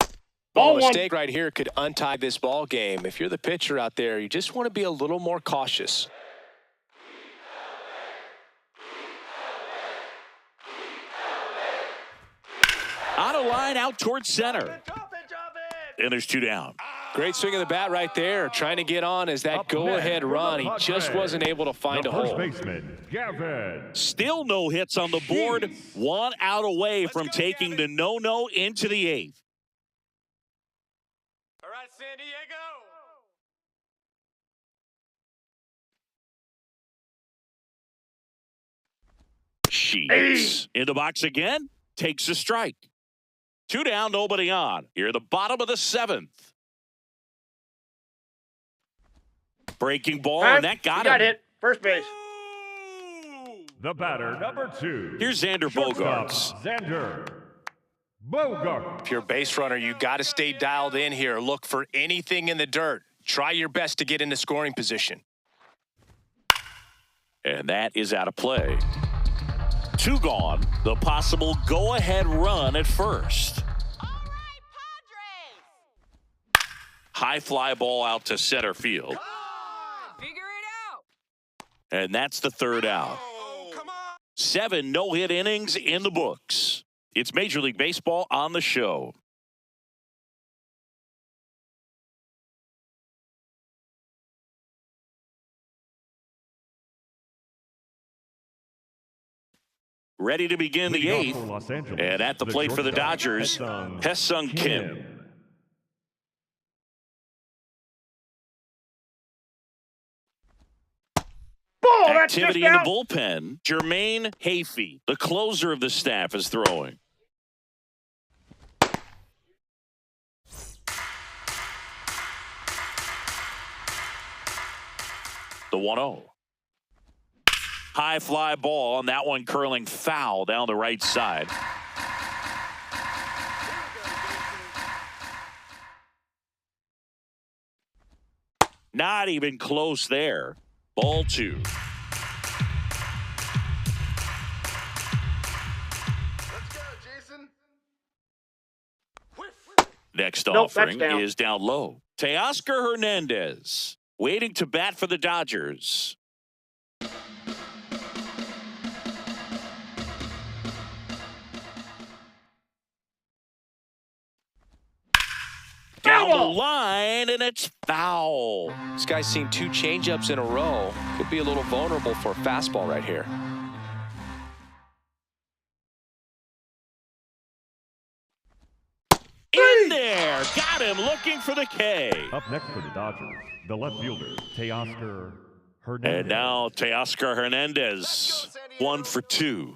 Well, Ball a one. mistake right here could untie this ball game. If you're the pitcher out there, you just want to be a little more cautious. On a line out towards center. Drop it. And there's 2 down. Great swing of the bat right there. Trying to get on as that Up go-ahead next for the run. He just Padres, wasn't able to find the a first hole. baseman, Gavin. Still no hits on the board. Jeez. 1 out away from taking the no-no into the 8th. All right, San Diego. Sheets in the box again. Takes a strike. 2 down, nobody on. Here at the bottom of the 7th. Breaking ball, and that got him. Got hit. First base. The batter, number 2. Here's Xander Shortstop, Bogaerts. Xander Bogaerts. If you're a base runner, you got to stay dialed in here. Look for anything in the dirt. Try your best to get into scoring position. And that is out of play. 2 gone. The possible go-ahead run at first. All right, Padres. High fly ball out to center field. Figure it out. And that's the 3rd out. Oh, come on. 7 no-hit innings in the books. It's Major League Baseball on the show. Ready to begin the Leading off for 8th. Los Angeles, And at the plate for the shortstop, Dodgers, Hesung Kim. Ball, that's just Activity in the out. bullpen. Jermaine Hafey, the closer of the staff, is throwing. The 1-0. High fly ball, and that one curling foul down the right side. Not even close there. Ball 2. Let's go, Jason. Next Nope, that's offering down. is down low. Teoscar Hernandez waiting to bat for the Dodgers. Down the Foul! line, and it's foul. This guy's seen 2 changeups in a row. Could be a little vulnerable for a fastball right here. In there, got him looking for the K. Up next for the Dodgers, the left fielder, Teoscar Hernandez. And now Teoscar Hernandez, 1 for 2.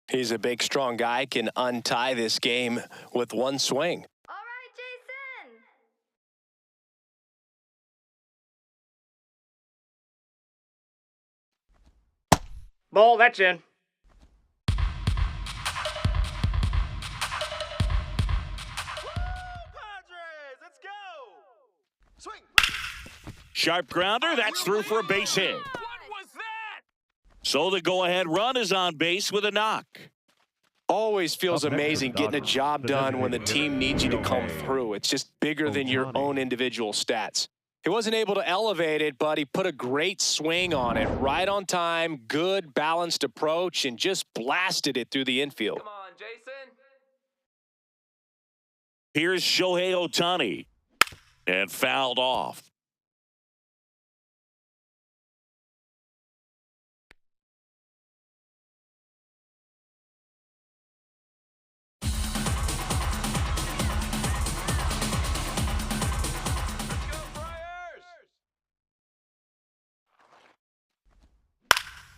He's a big, strong guy, can untie this game with one swing. All right, Jason. Ball, that's in. Padres, let's go. Swing. Sharp grounder, that's through for a base hit. What was that? So the go-ahead run is on base with a knock. Always feels Up next for the amazing getting a Dodgers, job the done when the designated team needs you to come hitter, through. It's just bigger than your Otani. own individual stats. He wasn't able to elevate it, but he put a great swing on it. Right on time, good, balanced approach, and just blasted it through the infield. Come on, Jason. Here's Shohei Otani, and fouled off. Let's go, Friars.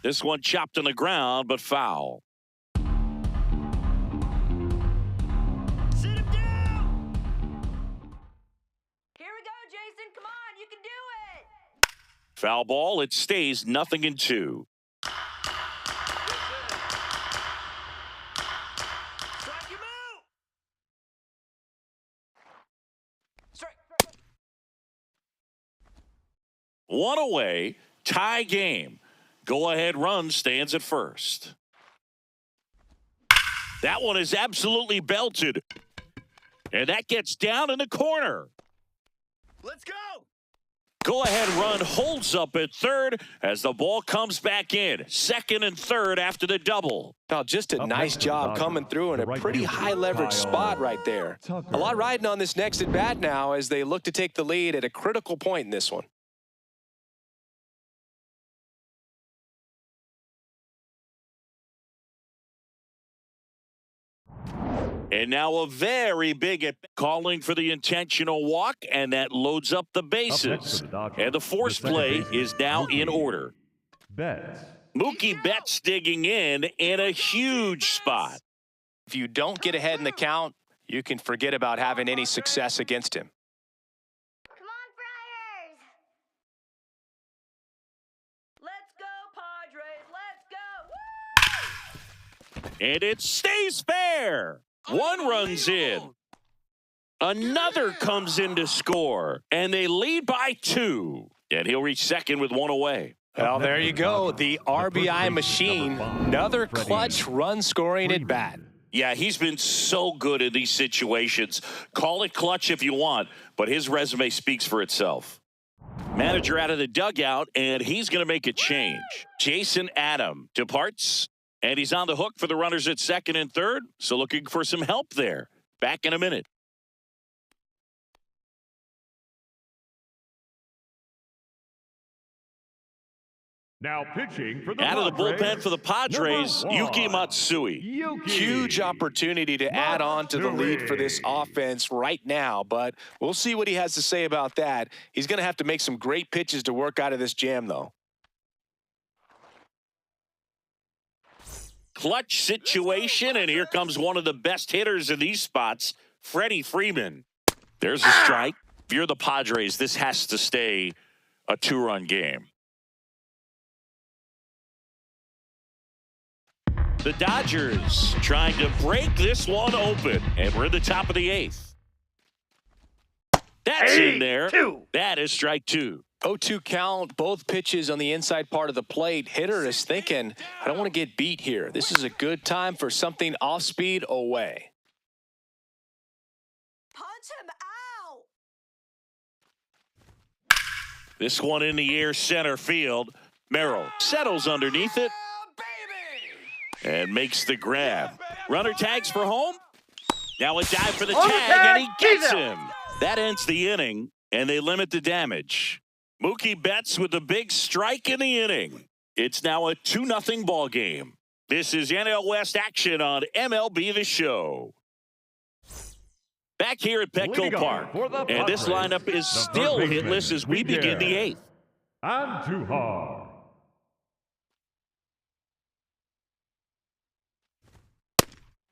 This one chopped on the ground, but foul. Sit him down. Here we go, Jason. Come on, you can do it. Foul ball, it stays 0-2. Strike him out. Strike. One away, tie game. Go-ahead run stands at first. That one is absolutely belted. And that gets down in the corner. Let's go. Go-ahead run holds up at third as the ball comes back in. Second and third after the double. Now, just a Up nice next for the job Dodgers, coming through in the a right pretty fielder, high leverage Kyle spot right there. Tucker. A lot riding on this next at bat now as they look to take the lead at a critical point in this one. And now a very big at calling for the intentional walk, and that loads up the Up next bases. for the Dodgers, And the force second play baseman, is now in Mookie order. Betts. Mookie Betts digging in a huge spot. If you don't get ahead in the count, you can forget about having any success against him. Come on, Friars. Let's go, Padres. Let's go. Woo! And it stays fair. One runs in. Another comes in to score. And they lead by 2. And he'll reach second with one away. Well, there you go. The RBI machine. Another clutch run-scoring at bat. Yeah, he's been so good in these situations. Call it clutch if you want, but his resume speaks for itself. Manager out of the dugout, and he's going to make a change. Jason Adam departs, and he's on the hook for the runners at second and third, so looking for some help there. Back in a minute. Now pitching for the Out of the Padres, bullpen for the Padres, number Yuki one, Matsui. Yuki. Huge opportunity to add on to the lead for this Matsui. offense right now, but we'll see what he has to say about that. He's going to have to make some great pitches to work out of this jam, though. Clutch situation, and here comes one of the best hitters in these spots, Freddie Freeman. There's a strike. If you're the Padres, this has to stay a 2-run game. The Dodgers trying to break this one open, and we're at the top of the 8th. That's in there. That is strike 2. 0-2 count, both pitches on the inside part of the plate. Hitter is thinking, I don't want to get beat here. This is a good time for something off speed away. Punch him out. This one in the air, center field. Merrill settles underneath it and makes the grab. Runner tags for home. Now a dive for the tag, and he gets him. That ends the inning, and they limit the damage. Mookie Betts with the big strike in the inning. It's now a 2-0 ball game. This is NL West action on MLB The Show. Back here at Petco Park, and this lineup is still hitless as we begin the 8th. And too hard.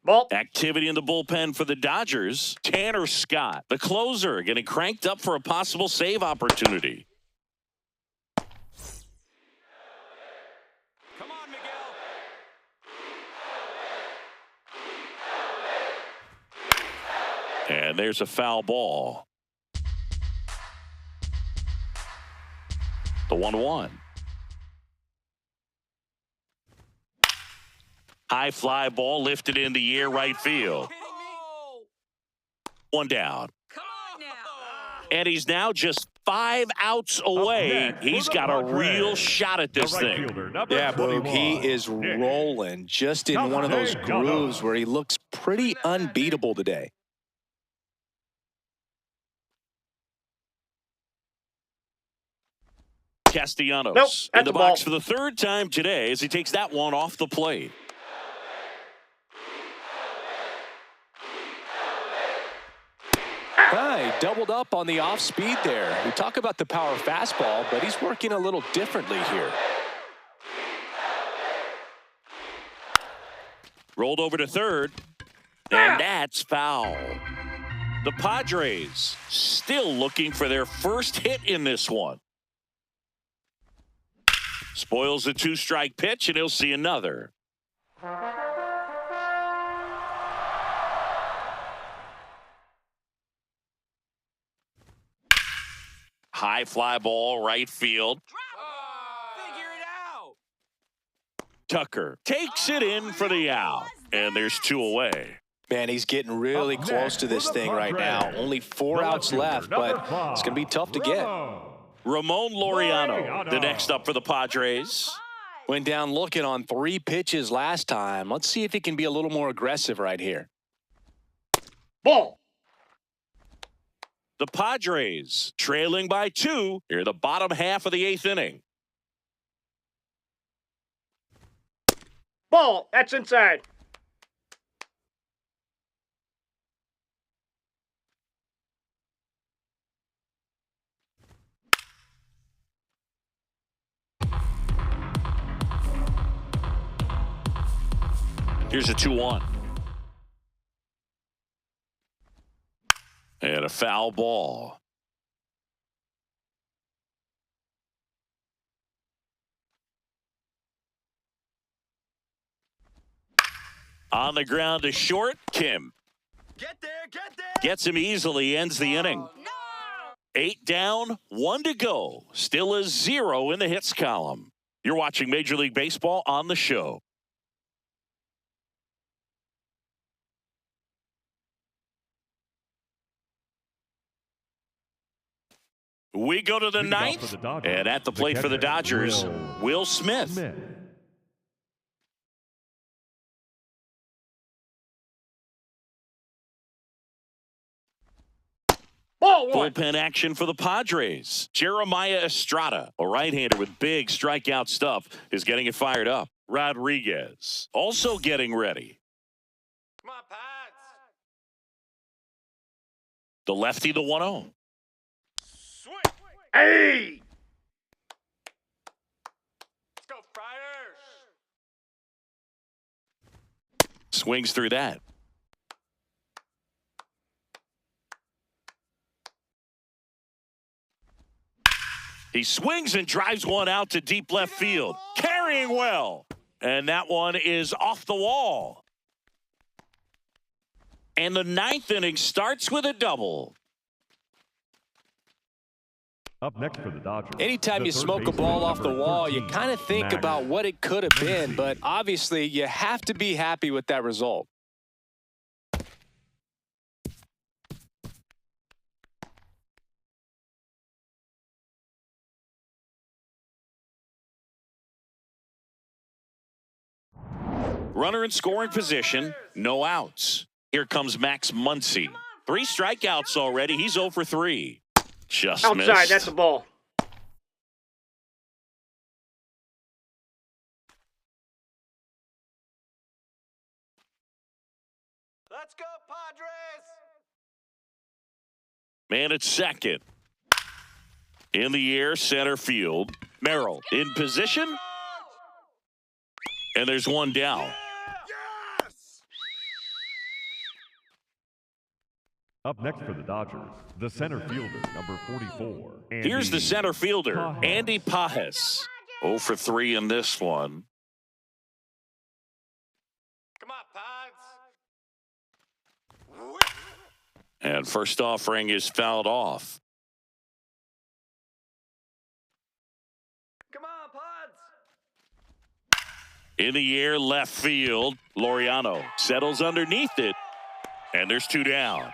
Ball. Activity in the bullpen for the Dodgers. Tanner Scott, the closer, getting cranked up for a possible save opportunity. Come on, Miguel. And there's a foul ball. The 1-1. High fly ball lifted in the air, right field. One down. Come on now. And he's now just 5 outs away. He's got a real shot at this thing. Yeah, Boog, he is rolling just in one of those grooves where he looks pretty unbeatable today. Castellanos in the box for the 3rd time today as he takes that one off the plate. He doubled up on the off speed there. We talk about the power fastball, but he's working a little differently here. Rolled over to 3rd, and that's foul. The Padres still looking for their first hit in this one. Spoils the 2-strike pitch, and he'll see another. High fly ball, right field. Figure it out. Tucker takes it in for the out, and there's 2 away. Man, he's getting really close to this thing right now. Only 4 outs left, but it's going to be tough to get. Ramon Laureano, the next up for the Padres. Went down looking on 3 pitches last time. Let's see if he can be a little more aggressive right here. Ball. The Padres trailing by 2 here, the bottom half of the 8th inning. Ball. That's inside. Here's a 2-1. And a foul ball. On the ground to short, Kim. Get there, get there. Gets him easily, ends the inning. No. 8 down, 1 to go. Still a 0 in the hits column. You're watching Major League Baseball on the show. We go to the 9th, and at the plate for the Dodgers, Will Smith. Ball 1. Bullpen action for the Padres. Jeremiah Estrada, a right-hander with big strikeout stuff, is getting it fired up. Rodriguez also getting ready. Come on, Pats. The lefty, the 1-0. Swing. Hey. Let's go, Friars. swings through that. He swings and drives one out to deep left field. Carrying well. And that one is off the wall. And the ninth inning starts with a double. Up next for the Dodgers. Anytime you smoke a ball off the wall, you kind of think about what it could have been, but obviously you have to be happy with that result. Runner in scoring position, no outs. Here comes Max Muncy. 3 strikeouts already. He's 0 for 3. Just Outside, missed. that's a ball. Let's go, Padres! Man at second. In the air, center field. Merrill in position. And there's one down. Yes! Up next for the Dodgers, the center fielder, number 44. Here's the center fielder, Andy Pajes. 0 for 3 in this one. Come on, Pads! And first offering is fouled off. Come on, Pads! In the air, left field. Laureano settles underneath it. And there's 2 down.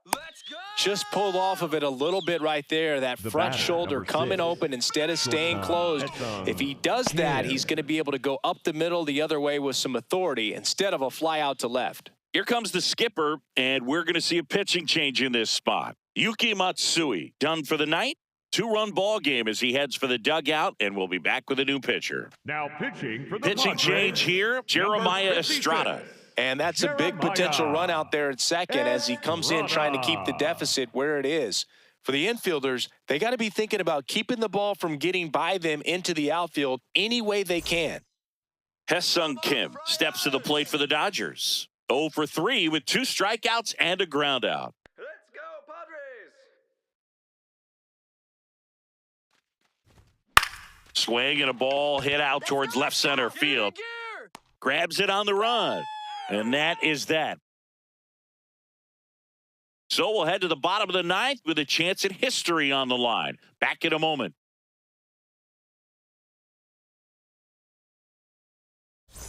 Let's go! Just pulled off of it a little bit right there. That The front batter, shoulder number coming 6. open instead of staying closed. If he does that, he's going to be able to go up the middle the other way with some authority instead of a fly out to left. Here comes the skipper, and we're going to see a pitching change in this spot. Yuki Matsui done for the night. 2-run ball game as he heads for the dugout, and we'll be back with a new pitcher. Now pitching for the Pitching Padres, change here, Jeremiah 56. Estrada. And that's a big potential run out there at second as he comes in trying to keep the deficit where it is. For the infielders, they got to be thinking about keeping the ball from getting by them into the outfield any way they can. Hesung Kim steps to the plate for the Dodgers. 0 for 3 with 2 strikeouts and a ground out. Let's go, Padres! Swing and a ball hit out towards left center field. Grabs it on the run. And that is that. So we'll head to the bottom of the ninth with a chance at history on the line. Back in a moment.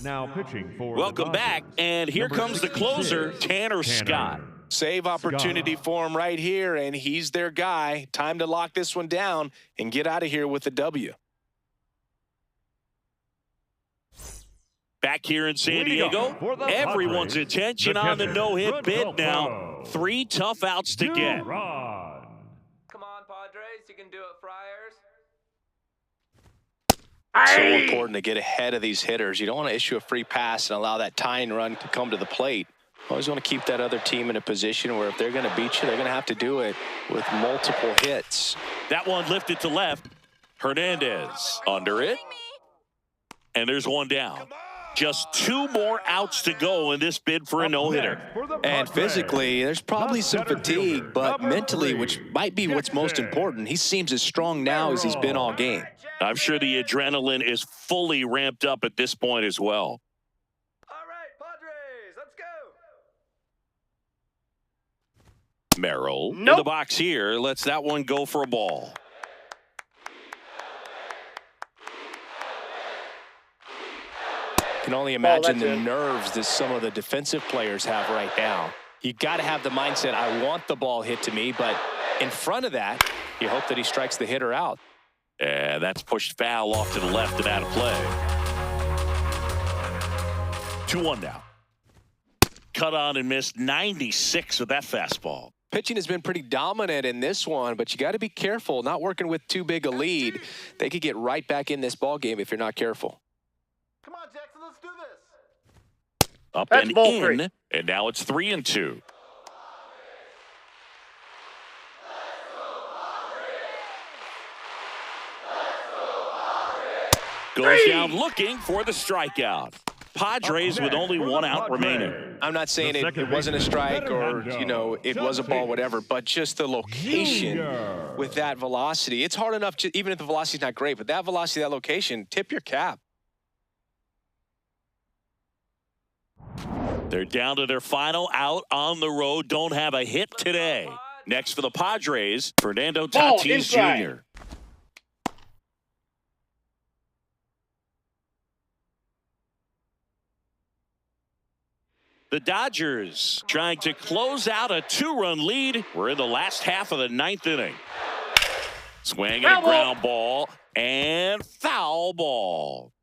Now pitching for Welcome the back, Dodgers, and here number comes the 66, closer, Tanner Scott. Save opportunity for him right here, and he's their guy. Time to lock this one down and get out of here with a W. Back here in San Diego, everyone's attention on the no-hit bid now. 3 tough outs to get. Come on, Padres, you can do it, Friars. So important to get ahead of these hitters. You don't want to issue a free pass and allow that tying run to come to the plate. Always want to keep that other team in a position where if they're going to beat you, they're going to have to do it with multiple hits. That one lifted to left. Hernandez under it. And there's one down. Just 2 more outs to go in this bid for a no-hitter. And physically, there's probably some fatigue, but mentally, which might be what's most important, he seems as strong now as he's been all game. I'm sure the adrenaline is fully ramped up at this point as well. All right, Padres, let's go. Merrill in the box here lets that one go for a ball. Can only imagine the nerves that some of the defensive players have right now. You got to have the mindset, I want the ball hit to me, but in front of that, you hope that he strikes the hitter out. And that's pushed foul off to the left and out of play. 2-1 now. Cut on and missed 96 with that fastball. Pitching has been pretty dominant in this one, but you got to be careful, not working with too big a lead. They could get right back in this ball game if you're not careful. Come on, Jackson, let's do this. Up That's and ball in, 3. and now it's 3-2. Goes down looking for the strikeout. Padres with only one out remaining. I'm not saying it wasn't a strike or, you know, it was a ball, whatever, but just the location with that velocity. It's hard enough, even if the velocity's not great, but that velocity, that location, tip your cap. They're down to their final out on the road. Don't have a hit today. Next for the Padres, Fernando Tatis Jr. The Dodgers trying to close out a 2-run lead. We're in the last half of the 9th inning. Swing and a ground ball and foul ball.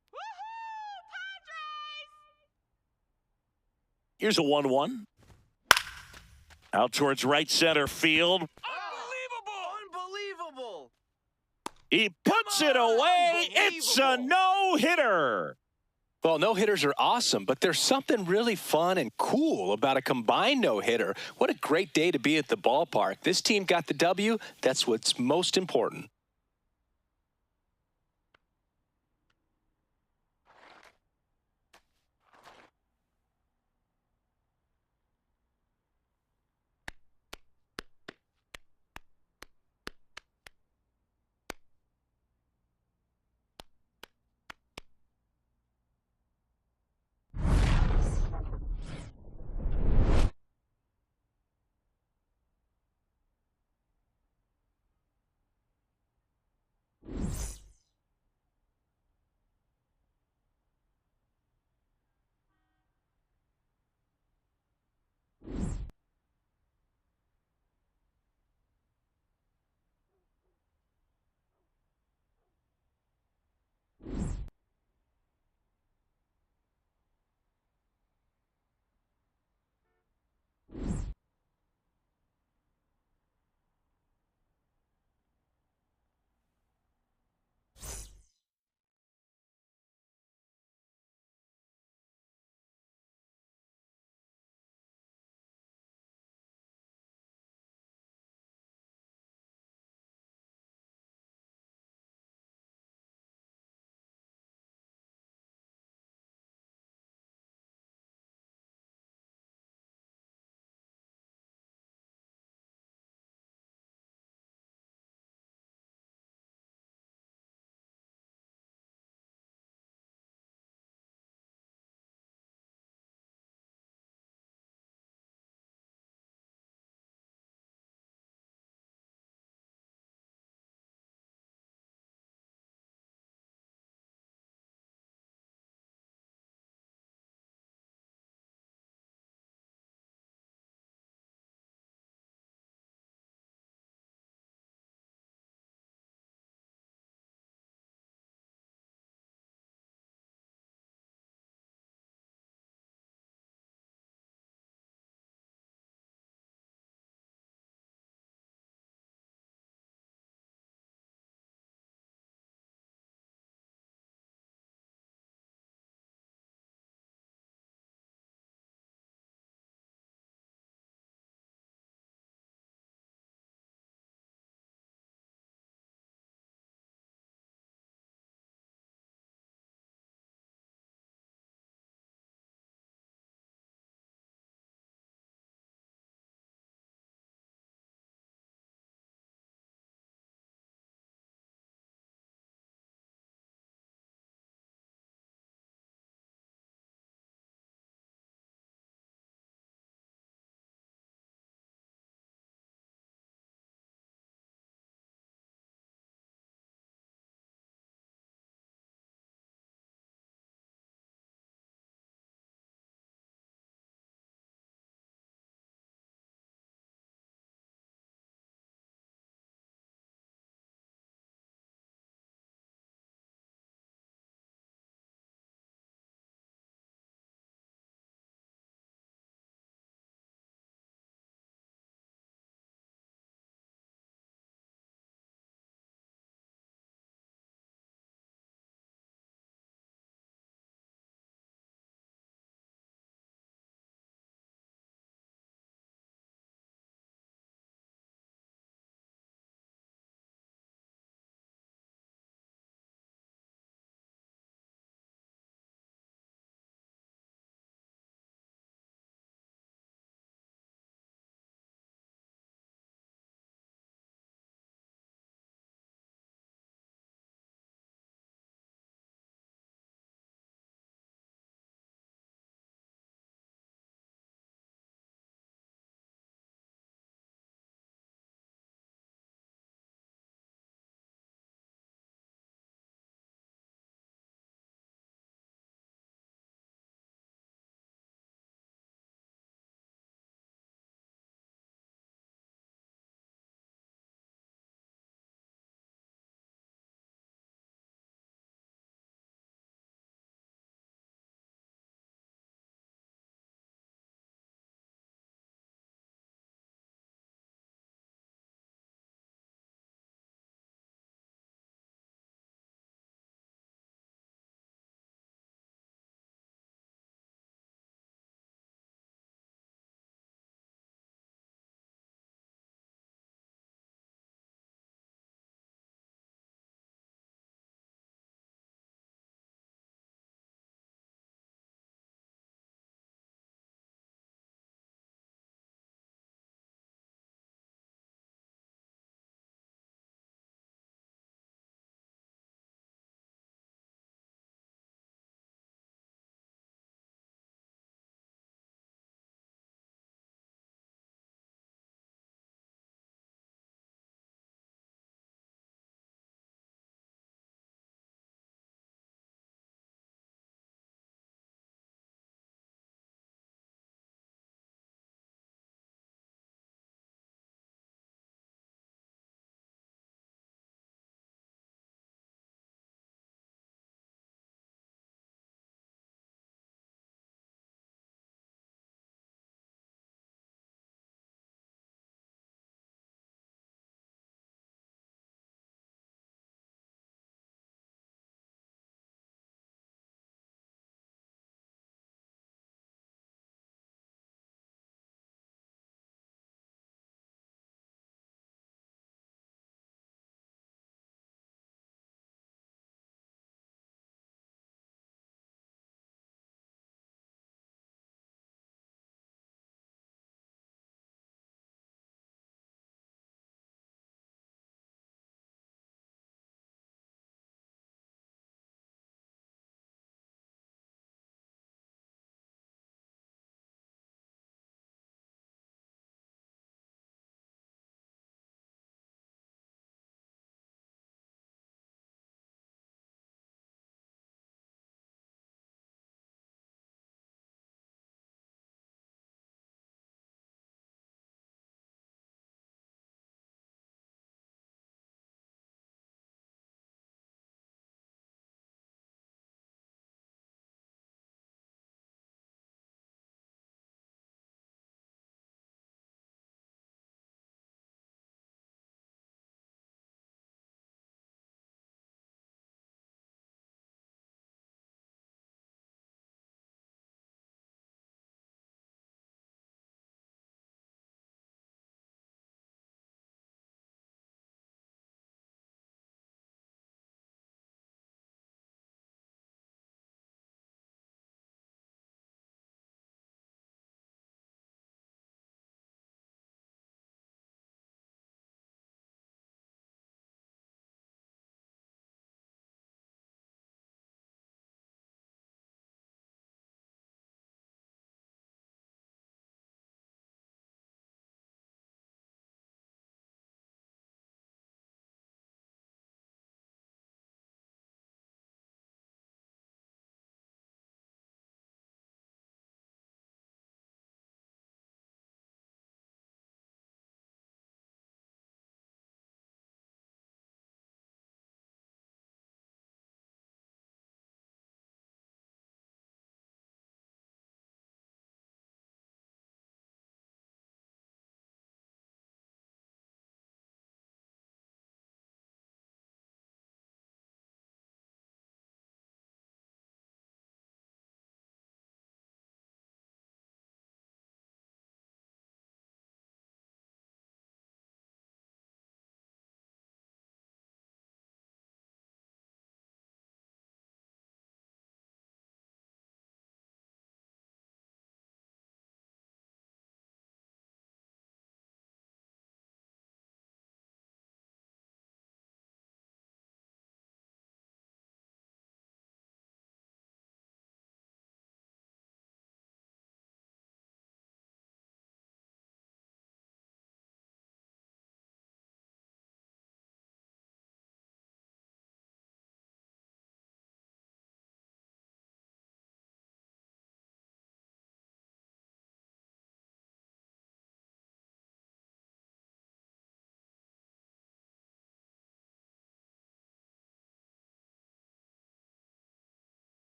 Here's a 1-1. Out towards right center field. Unbelievable! He puts it away. It's a no-hitter. Well, no-hitters are awesome, but there's something really fun and cool about a combined no-hitter. What a great day to be at the ballpark. This team got the W. That's what's most important.